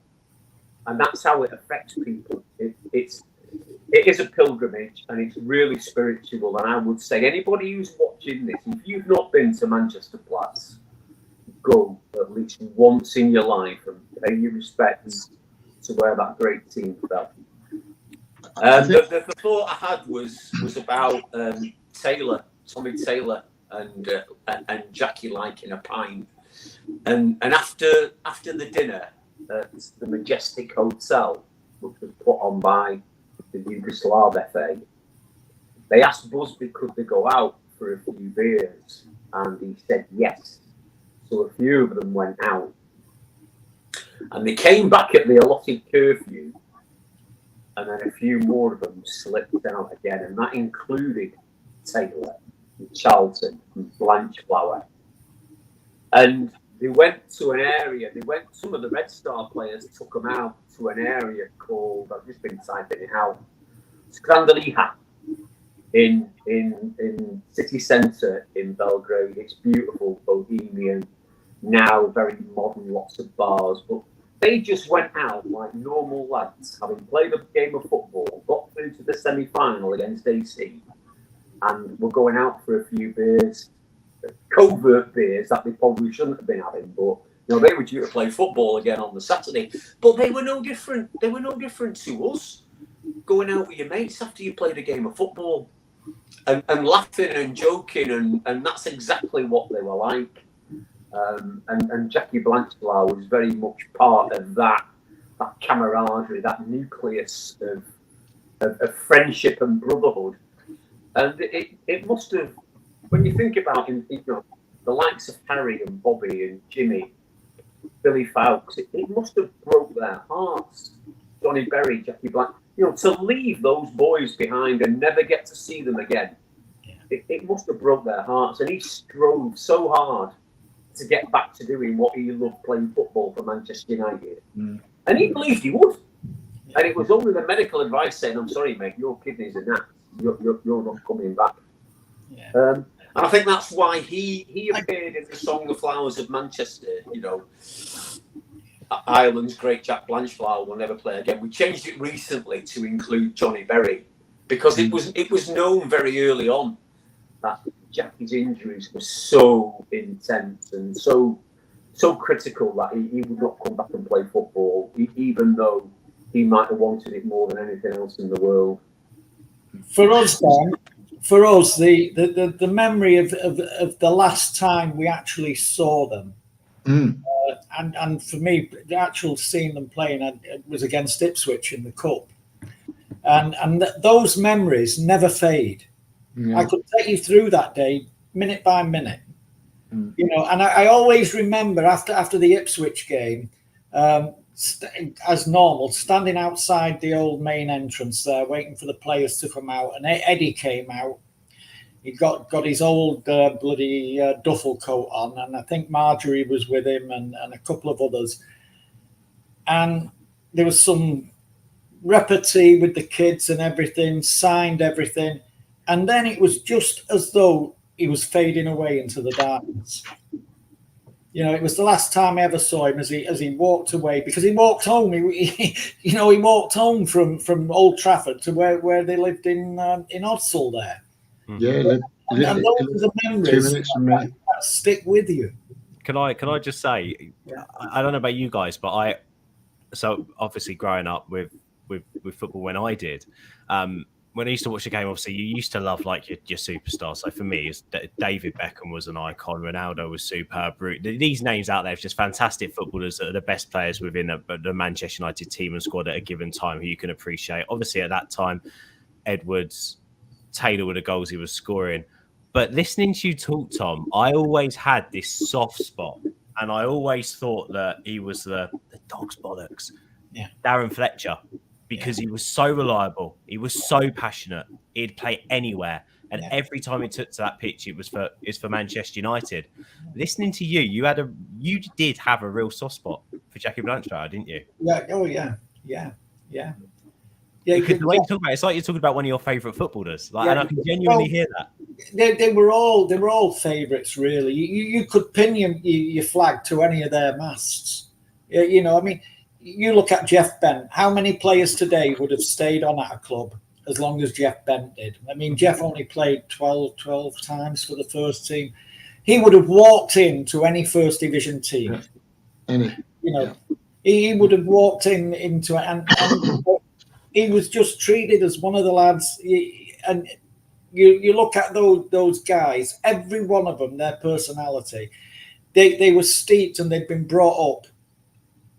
and that's how it affects people. It is a pilgrimage, and it's really spiritual. And I would say anybody who's watching this, if you've not been to Manchester Flats, go at least once in your life and pay your respects to where that great team fell. The thought I had was about Tommy Taylor, and Jackie liking a pint. And after the dinner at the Majestic Hotel, which was put on by the Yugoslav FA, they asked Busby could they go out for a few beers, and he said yes. So a few of them went out, and they came back at the allotted curfew, and then a few more of them slipped out again, and that included Taylor and Charlton and Blanchflower. And they went to an area, some of the Red Star players took them out to an area called, I've just been typing it out, Camaraderie in city centre in Belgrade. It's beautiful, bohemian, now very modern, lots of bars. But they just went out like normal lads, having played a game of football, got through to the semi-final against AC, and were going out for a few beers. Covert beers that they probably shouldn't have been having, but they were due to play football again on the Saturday. But they were no different. They were no different to us, going out with your mates after you played a game of football, and laughing and joking, and that's exactly what they were like. And Jackie Blanchflower was very much part of that camaraderie, that nucleus of friendship and brotherhood. And it must have. When you think about the likes of Harry and Bobby and Jimmy, Billy Fowkes, it must have broke their hearts. Johnny Berry, Jackie Black, to leave those boys behind and never get to see them again. It must have broke their hearts, and he strove so hard to get back to doing what he loved, playing football for Manchester United. And he believed he would. And it was only the medical advice saying, "I'm sorry, mate, your kidneys are napped. You're not coming back." Yeah. And I think that's why he appeared in the song "The Flowers of Manchester." Ireland's great Jack Blanchflower will never play again. We changed it recently to include Johnny Berry, because it was known very early on that Jackie's injuries were so intense and so critical that he would not come back and play football, even though he might have wanted it more than anything else in the world. For us, then, for us, the memory of the last time we actually saw them, and for me, the actual seeing them playing was against Ipswich in the Cup, and those memories never fade. I could take you through that day minute by minute, you know, and I always remember after the Ipswich game, as normal, standing outside the old main entrance there, waiting for the players to come out, and Eddie came out. He got his old bloody duffel coat on, and I think Marjorie was with him, and a couple of others. And there was some repartee with the kids and everything, signed everything. And then it was just as though he was fading away into the darkness. You know, it was the last time I ever saw him as he walked away, because he walked home. He walked home from Old Trafford to where they lived in Odsall there. Yeah, and those are the memories that stick with you. Can I just say, I don't know about you guys, but so obviously growing up with football when I did, when I used to watch a game, obviously you used to love like your superstars. So for me, David Beckham was an icon. Ronaldo was superb. These names out there are just fantastic footballers that are the best players within the Manchester United team and squad at a given time who you can appreciate. Obviously at that time, Edwards, Taylor with the goals he was scoring. But listening to you talk, Tom, I always had this soft spot, and I always thought that he was the dog's bollocks. Yeah, Darren Fletcher, because he was so reliable, he was so passionate, he'd play anywhere, and every time he took to that pitch, it was for Manchester United. Listening to you, you did have a real soft spot for Jackie Blanchflower, didn't you? Yeah. Oh yeah. Because the way you talk about it, it's like you're talking about one of your favourite footballers. And I can genuinely hear that. They were all favourites, really. You could pin your flag to any of their masts. You know, I mean, you look at Jeff Bent. How many players today would have stayed on at a club as long as Jeff Bent did? I mean, Jeff only played 12 times for the first team. He would have walked into any first division team. Yeah. You know, he would have walked into it, and he was just treated as one of the lads. And you look at those guys, every one of them, their personality, they were steeped and they'd been brought up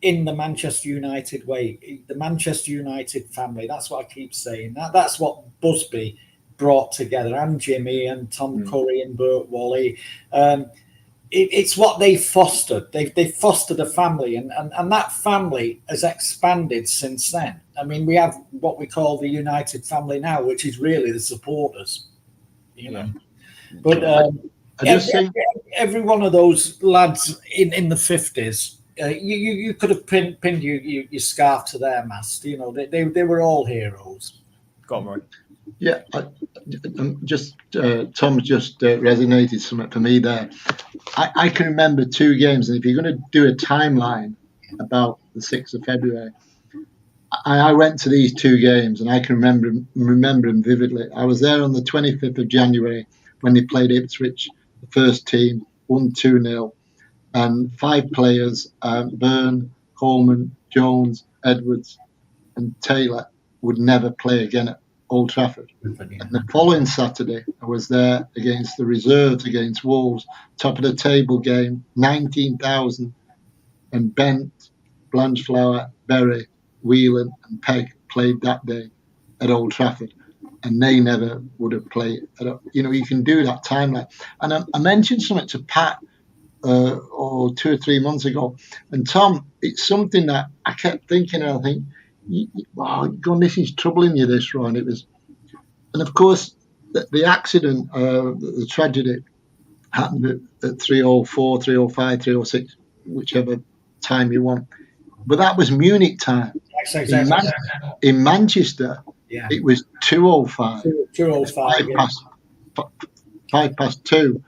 in the Manchester United way, the Manchester United family. That's what I keep saying. That's what Busby brought together, and Jimmy and Tom Curry and Bert Wally. It's what they fostered. They fostered a family, and that family has expanded since then. I mean, we have what we call the United family now, which is really the supporters, you know. But every one of those lads in the 50s, you could have pinned your scarf to their mast. You know, they were all heroes. Go on, Roy. Yeah, Tom just resonated something for me there. I can remember two games, and if you're going to do a timeline about the 6th of February, I went to these two games, and I can remember them vividly. I was there on the 25th of January when they played Ipswich, the first team, won 2-0, and 5 players, Byrne, Coleman, Jones, Edwards, and Taylor, would never play again at Old Trafford. And the following Saturday, I was there against the reserves, against Wolves, top of the table game, 19,000, and Bent, Blanchflower, Berry, Whelan, and Pegg played that day at Old Trafford, and they never would have played. You know, you can do that timeline. And I mentioned something to Pat 2 or 3 months ago, and Tom, it's something that I kept thinking, and I think, wow, God, this is troubling you, this, Ron. It was, and of course, the accident, the tragedy happened at 3:04, 3:05, 3:06, whichever time you want. But that was Munich time. Exactly. In Manchester, it was 2:05. 2:05. 2:05.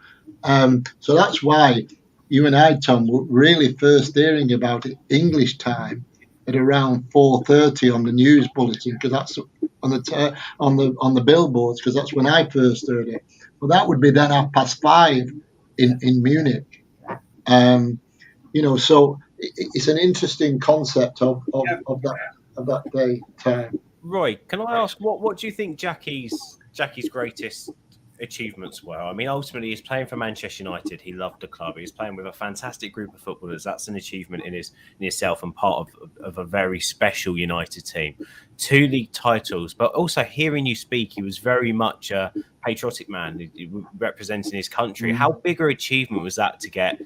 2:05. So that's why you and I, Tom, were really first hearing about it English time at around 4:30 on the news bulletin, because that's on the billboards, because that's when I first heard it. Well, that would be then 5:30 in Munich. You know, so it's an interesting concept of that day time. Roy, can I ask what do you think Jackie's Jackie's greatest achievements were? I mean, ultimately, he's playing for Manchester United. He loved the club. He's playing with a fantastic group of footballers. That's an achievement in itself and part of a very special United team. 2 league titles, but also hearing you speak, he was very much a patriotic man, representing his country. How big an achievement was that to get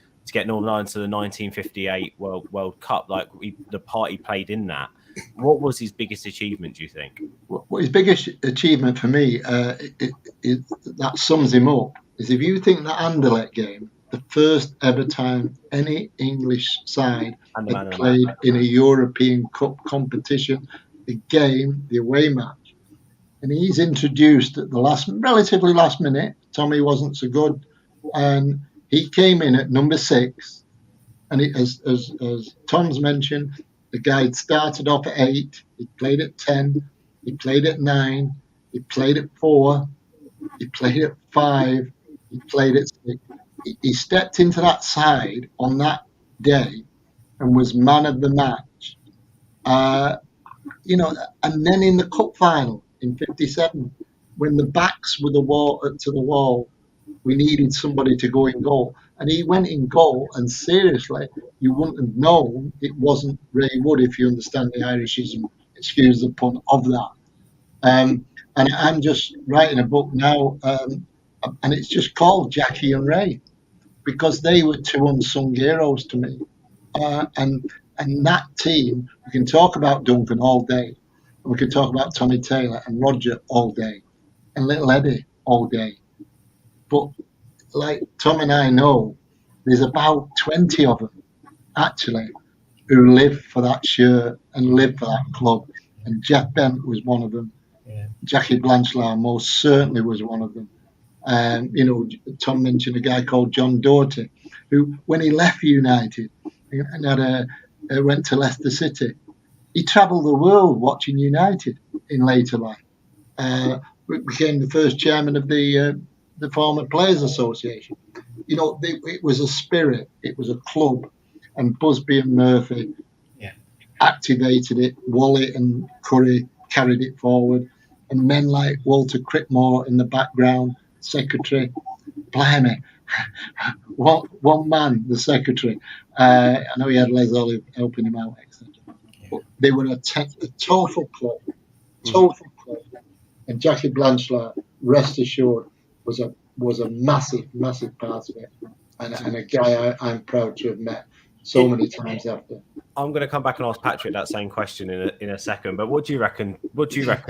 Northern Ireland to the 1958 World Cup? Like the part he played in that. What was his biggest achievement, do you think? Well, his biggest achievement for me, that sums him up, is if you think that Anderlecht game, the first ever time any English side had played in a European Cup competition, the game, the away match, and he's introduced at the relatively last minute. Tommy wasn't so good, and he came in at number 6, and as Tom's mentioned, the guy had started off at 8, he played at 10, he played at 9, he played at 4, he played at 5, he played at 6. He stepped into that side on that day and was man of the match. And then in the cup final in '57, when the backs were to the wall, we needed somebody to go in goal. And he went in goal, and seriously, you wouldn't have known it wasn't Ray Wood, if you understand the Irishism, excuse the pun, of that. And I'm just writing a book now, and it's just called Jackie and Ray, because they were 2 unsung heroes to me. And that team, we can talk about Duncan all day, and we can talk about Tommy Taylor and Roger all day, and Little Eddie all day. But like Tom and I know, there's about 20 of them, actually, who live for that shirt and live for that club. And Jeff Bent was one of them. Yeah. Jackie Blanchflower most certainly was one of them. Tom mentioned a guy called John Doherty, who, when he left United and went to Leicester City, he travelled the world watching United in later life. Became the first chairman of the Former Players Association. It was a spirit, it was a club, and Busby and Murphy activated it. Wally and Curry carried it forward, and men like Walter Crickmore in the background, secretary. Blimey, one man, the secretary. I know he had Les Olive helping him out, etc. But they were a total club, and Jackie Blanchflower, rest assured, was a massive part of it, and a guy I'm proud to have met so many times after. I'm going to come back and ask Patrick that same question in a second. But what do you reckon,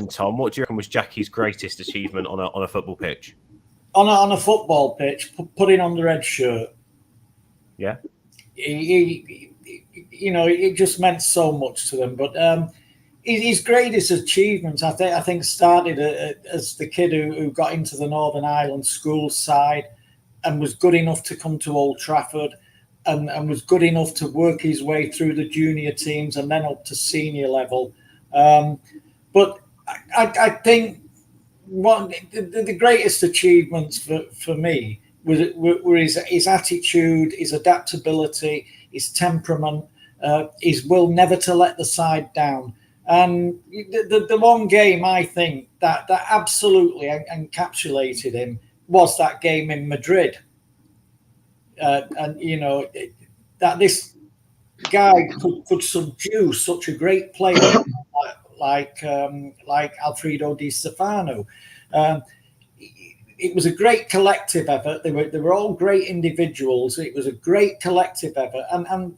Tom? What do you reckon was Jackie's greatest achievement on a football pitch? On a football pitch, putting on the red shirt. Yeah. It just meant so much to them. But his greatest achievements, I think, started as the kid who got into the Northern Ireland school side and was good enough to come to Old Trafford and was good enough to work his way through the junior teams and then up to senior level. But I think the greatest achievements for me were his attitude, his adaptability, his temperament, his will never to let the side down. And the one game I think that absolutely encapsulated him was that game in Madrid. That this guy could subdue such a great player like Alfredo Di Stefano. It was a great collective effort. They were all great individuals. It was a great collective effort, and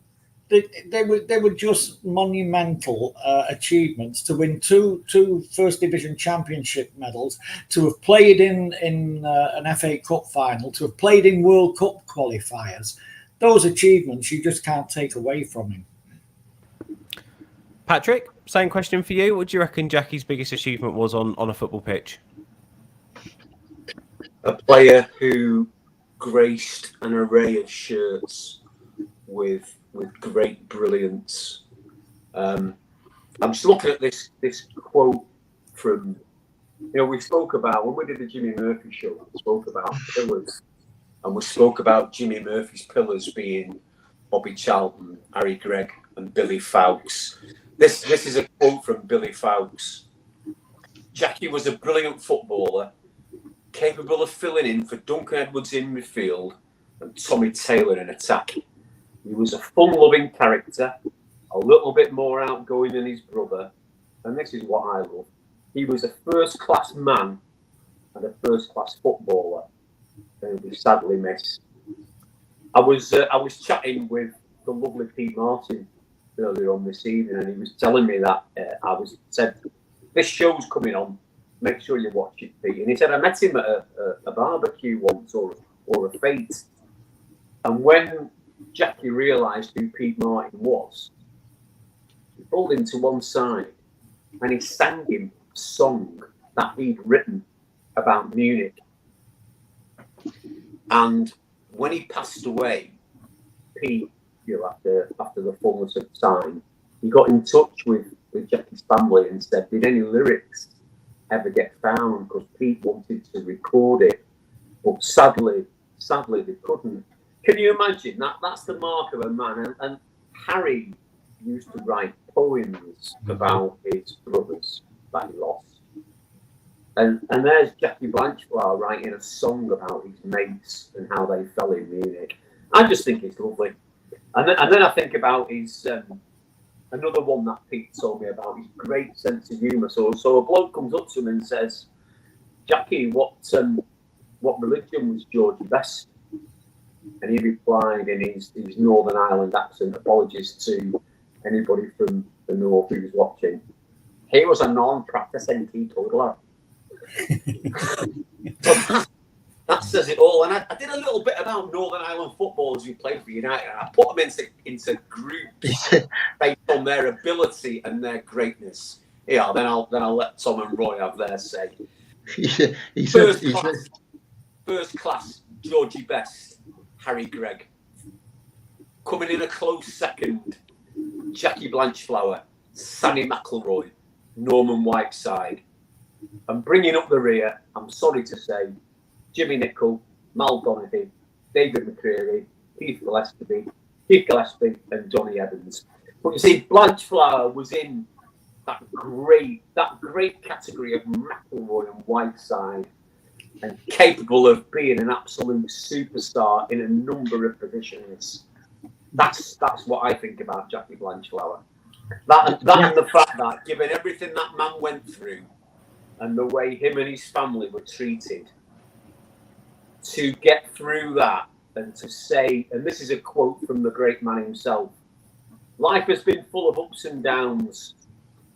they were just monumental achievements to win two First Division Championship medals, to have played in an FA Cup final, to have played in World Cup qualifiers. Those achievements you just can't take away from him. Patrick, same question for you. What do you reckon Jackie's biggest achievement was on a football pitch? A player who graced an array of shirts with great brilliance. I'm just looking at this quote from, we spoke about, when we did the Jimmy Murphy show, we spoke about pillars, and we spoke about Jimmy Murphy's pillars being Bobby Charlton, Harry Gregg, and Billy Fowkes. This is a quote from Billy Fowkes. Jackie was a brilliant footballer capable of filling in for Duncan Edwards in midfield and Tommy Taylor in attack. He was a fun-loving character, a little bit more outgoing than his brother, and this is what I love. He was a first-class man and a first-class footballer, and we sadly missed. I was chatting with the lovely Pete Martin earlier on this evening, and he was telling me that said, this show's coming on, make sure you watch it, Pete. And he said, I met him at a barbecue once or a fete. And when Jackie realised who Pete Martin was, he pulled him to one side and he sang him a song that he'd written about Munich. And when he passed away, Pete, after the fullness of time, he got in touch with Jackie's family and said, did any lyrics ever get found? Because Pete wanted to record it, but sadly they couldn't. Can you imagine that? That's the mark of a man. And Harry used to write poems about his brothers that he lost. And there's Jackie Blanchflower writing a song about his mates and how they fell in Munich. I just think it's lovely. And then I think about his another one that Pete told me about, his great sense of humour. So a bloke comes up to him and says, Jackie, what religion was Georgie best? And he replied in his Northern Ireland accent, apologies to anybody from the north who was watching, he was a non-practicing teetotaler. That says it all. And I did a little bit about Northern Ireland footballers who played for United, and I put them into groups based on their ability and their greatness. Yeah, then I'll let Tom and Roy have their say. First class, Georgie Best, Harry Gregg. Coming in a close second, Jackie Blanchflower, Sammy McElroy, Norman Whiteside. And bringing up the rear, I'm sorry to say, Jimmy Nicholl, Mal Donaghy, David McCreary, Keith Gillespie, and Johnny Evans. But you see, Blanchflower was in that great category of McElroy and Whiteside, and capable of being an absolute superstar in a number of positions. That's what I think about Jackie Blanchflower. That and the fact that, given everything that man went through, and the way him and his family were treated, to get through that and to say, and this is a quote from the great man himself, life has been full of ups and downs,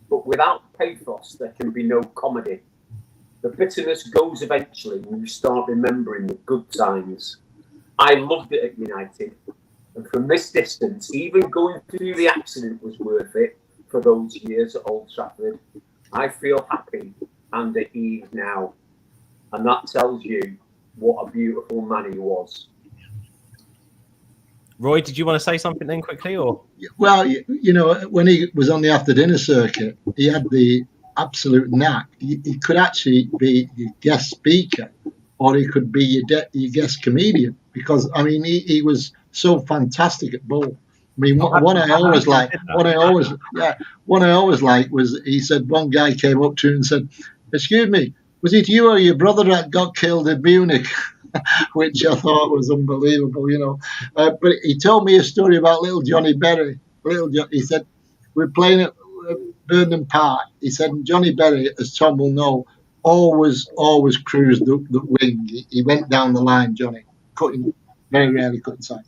but without pathos, there can be no comedy. The bitterness goes eventually when you start remembering the good times. I loved it at United, and from this distance, even going through the accident was worth it for those years at Old Trafford. I feel happy and at ease now, and that tells you what a beautiful man he was. Roy, did you want to say something then quickly, or? Well, when he was on the after dinner circuit, he had the absolute knack. He could actually be your guest speaker, or he could be your guest comedian, because he was so fantastic at both. One I always liked was, he said, one guy came up to him and said, "Excuse me, was it you or your brother that got killed in Munich?" Which I thought was unbelievable, But he told me a story about little Johnny Berry. He said, we're playing at Burnham Park. He said, Johnny Berry, as Tom will know, always cruised the wing. He went down the line, Johnny, very rarely cut inside.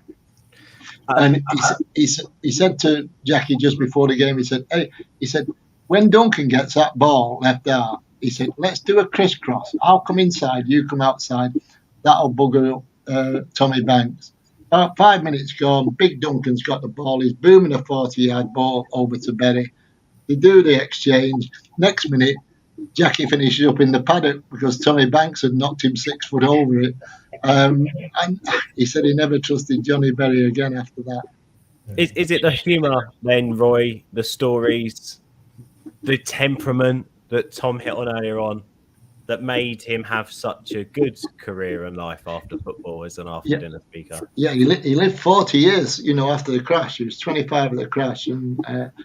And he said to Jackie just before the game, he said, when Duncan gets that ball left out, he said, let's do a crisscross. I'll come inside, you come outside. That'll bugger up Tommy Banks. About 5 minutes gone, Big Duncan's got the ball. He's booming a 40-yard ball over to Berry. They do the exchange. Next minute, Jackie finishes up in the paddock because Tommy Banks had knocked him 6 foot over it. And he said he never trusted Johnny Berry again after that. Is it the humour then, Roy, the stories, the temperament that Tom hit on earlier on, that made him have such a good career in life after football as an after-dinner speaker? Yeah, he lived 40 years, after the crash. He was 25 at the crash, and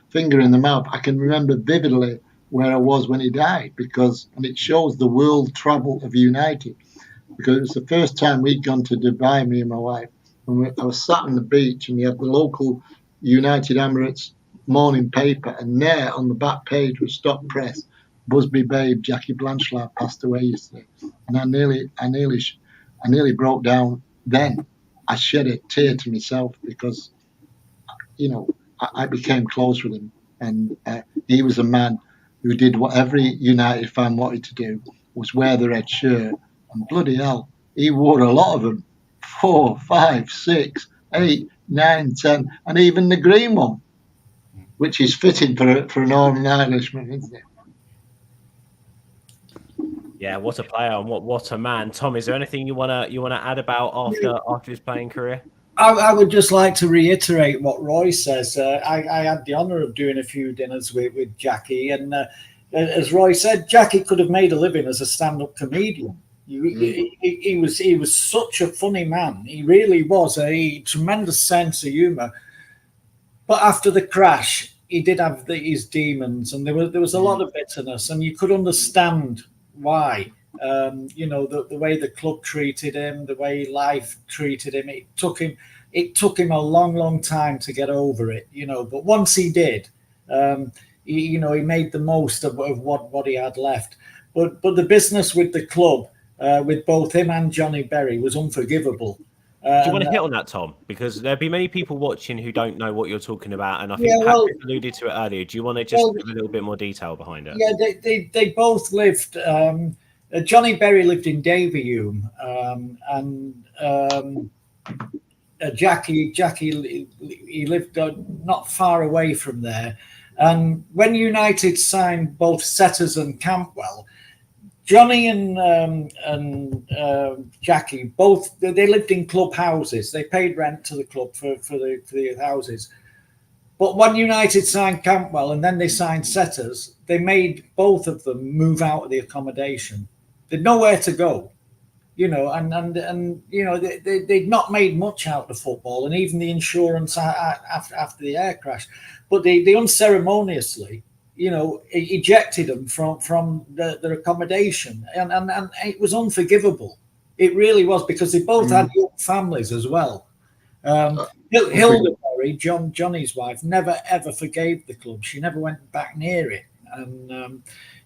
finger in the mouth. I can remember vividly where I was when he died, and it shows the world travel of United. because it was the first time we'd gone to Dubai, me and my wife. And I was sat on the beach, and we had the local United Emirates morning paper, and there on the back page was stop press. Busby Babes, Jackie Blanchflower passed away yesterday, and I nearly broke down. Then I shed a tear to myself because, you know, I became close with him, and he was a man who did what every United fan wanted to do, was wear the red shirt. And bloody hell, he wore a lot of them, 4, 5, 6, 8, 9, 10, and even the green one, which is fitting for an Northern Irishman, isn't it? Yeah, what a player and what a man. Tom, is there anything you wanna add about after his playing career? I would just like to reiterate what Roy says. I had the honour of doing a few dinners with Jackie, and as Roy said, Jackie could have made a living as a stand-up comedian. He was such a funny man. He really was a tremendous sense of humour. But after the crash, he did have his demons, and there was a lot of bitterness, and you could understand why. You know, the way the club treated him, the way life treated him. It took him a long time to get over it. You know, but once he did, he made the most of what he had left. But the business with the club, with both him and Johnny Berry, was unforgivable. Do you want to hit on that, Tom? Because there'll be many people watching who don't know what you're talking about, and I think Patrick alluded to it earlier. Do you want to just give a little bit more detail behind it? Yeah, they both lived. Johnny Berry lived in Davyhulme, and Jackie he lived not far away from there. And when United signed both Setters and Campwell, Johnny and Jackie both they lived in club houses. They paid rent to the club for the houses. But when United signed Campwell and then they signed Setters, they made both of them move out of the accommodation. They'd nowhere to go, you know, and you know they'd not made much out of football, and even the insurance after the air crash. But they unceremoniously, you know, ejected them from their accommodation, and it was unforgivable. It really was, because they both had young families as well. Hilda Berry, Johnny's wife, never ever forgave the club. She never went back near it. And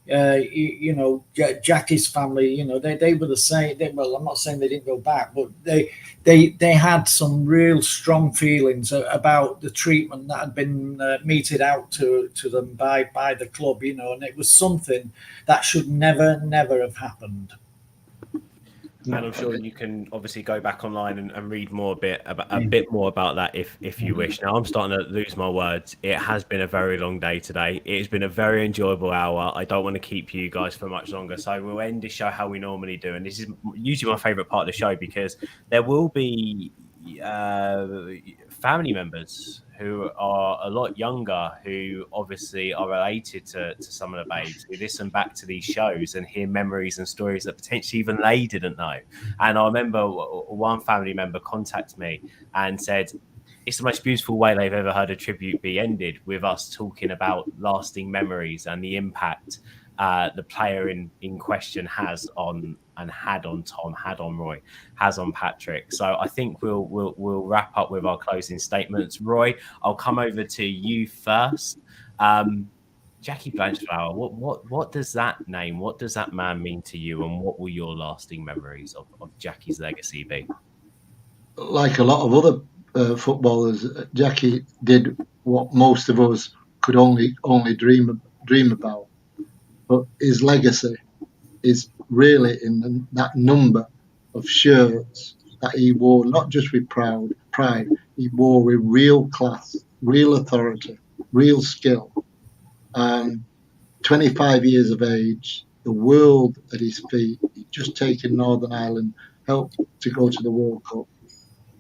you know, Jackie's family, you know, they were the same. Well, I'm not saying they didn't go back, but they had some real strong feelings about the treatment that had been meted out to them by the club, you know, and it was something that should never have happened. And I'm sure you can obviously go back online and read a bit more about that if you wish. Now, I'm starting to lose my words. It has been a very long day today. It has been a very enjoyable hour. I don't want to keep you guys for much longer, so we'll end this show how we normally do. And this is usually my favourite part of the show, because there will be family members who are a lot younger, who obviously are related to some of the babes, who listen back to these shows and hear memories and stories that potentially even they didn't know. And I remember one family member contacted me and said, it's the most beautiful way they've ever heard a tribute be ended, with us talking about lasting memories and the impact the player in question has on, and had on Tom, had on Roy, has on Patrick. So I think we'll wrap up with our closing statements. Roy, I'll come over to you first. Jackie Blanchflower, what does that name, what does that man mean to you, and what will your lasting memories of Jackie's legacy be? Like a lot of other footballers, Jackie did what most of us could only dream about. But his legacy is really in that number of shirts that he wore, not just with pride, he wore with real class, real authority, real skill. 25 years of age, the world at his feet. He'd just taken Northern Ireland, helped to go to the World Cup.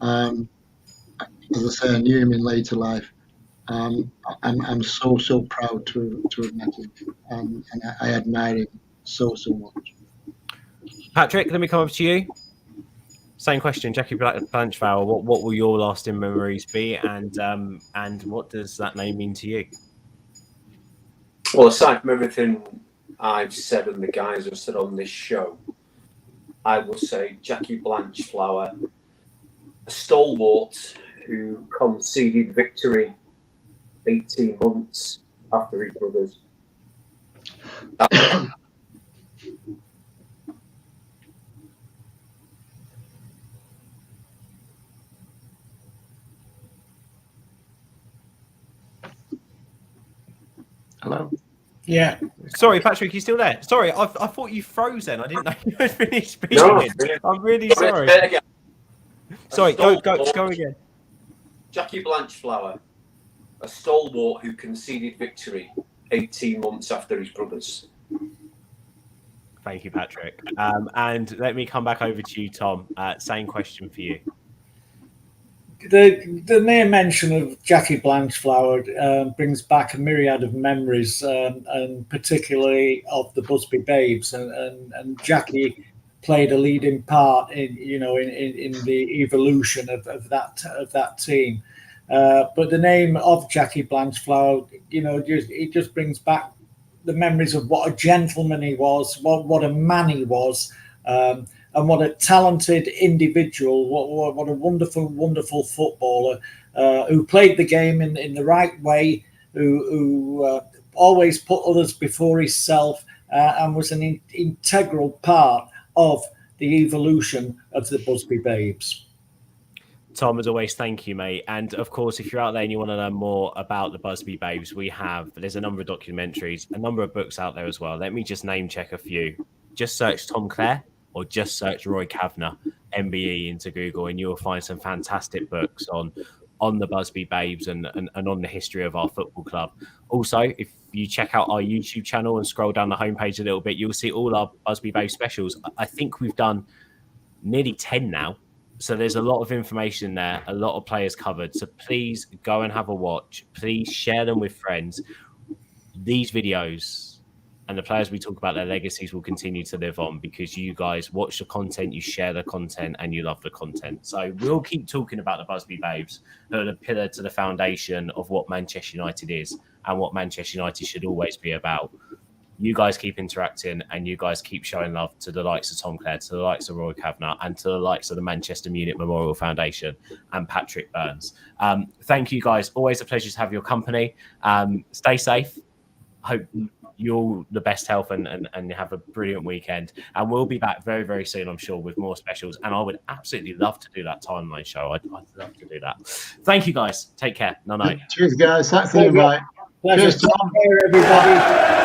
As I say, I knew him in later life. I'm so proud to have met him, and I admire him so much. Patrick, let me come up to you. Same question, Jackie Blanchflower. What will your lasting memories be, and what does that name mean to you? Well, aside from everything I've said and the guys have said on this show, I would say Jackie Blanchflower, a stalwart who conceded victory 18 months after his brothers. Hello. Yeah. Sorry, Patrick, you still there? Sorry, I thought you froze then. I didn't know you had finished speaking. No, I'm really sorry. Sorry, go again. Jackie Blanchflower, a stalwart who conceded victory 18 months after his brothers. Thank you, Patrick. And let me come back over to you, Tom. Same question for you. The mere mention of Jackie Blanchflower brings back a myriad of memories, and particularly of the Busby Babes, and Jackie played a leading part in the evolution of that team. But the name of Jackie Blanchflower, it just brings back the memories of what a gentleman he was, what a man he was. And what a talented individual, what a wonderful, wonderful footballer who played the game in the right way, who always put others before himself, and was an integral part of the evolution of the Busby Babes. Tom, as always, thank you, mate. And of course, if you're out there and you want to learn more about the Busby Babes, there's a number of documentaries, a number of books out there as well. Let me just name check a few. Just search Tom Clare, or just search Roy Cavanagh, MBE, into Google, and you'll find some fantastic books on the Busby Babes and on the history of our football club. Also, if you check out our YouTube channel and scroll down the homepage a little bit, you'll see all our Busby Babes specials. I think we've done nearly 10 now. So there's a lot of information there, a lot of players covered. So please go and have a watch. Please share them with friends. These videos and the players we talk about, their legacies will continue to live on because you guys watch the content, you share the content, and you love the content. So we'll keep talking about the Busby Babes, who are the pillar to the foundation of what Manchester United is and what Manchester United should always be about. You guys keep interacting and you guys keep showing love to the likes of Tom Clare, to the likes of Roy Cavanagh, and to the likes of the Manchester Munich Memorial Foundation and Patrick Burns. Thank you guys. Always a pleasure to have your company. Stay safe. Hope you all the best health and have a brilliant weekend. And we'll be back very, very soon, I'm sure, with more specials. And I would absolutely love to do that timeline show. I'd love to do that. Thank you guys. Take care. No. Cheers, guys. Thanks for the invite. Cheers, Tom. Everybody.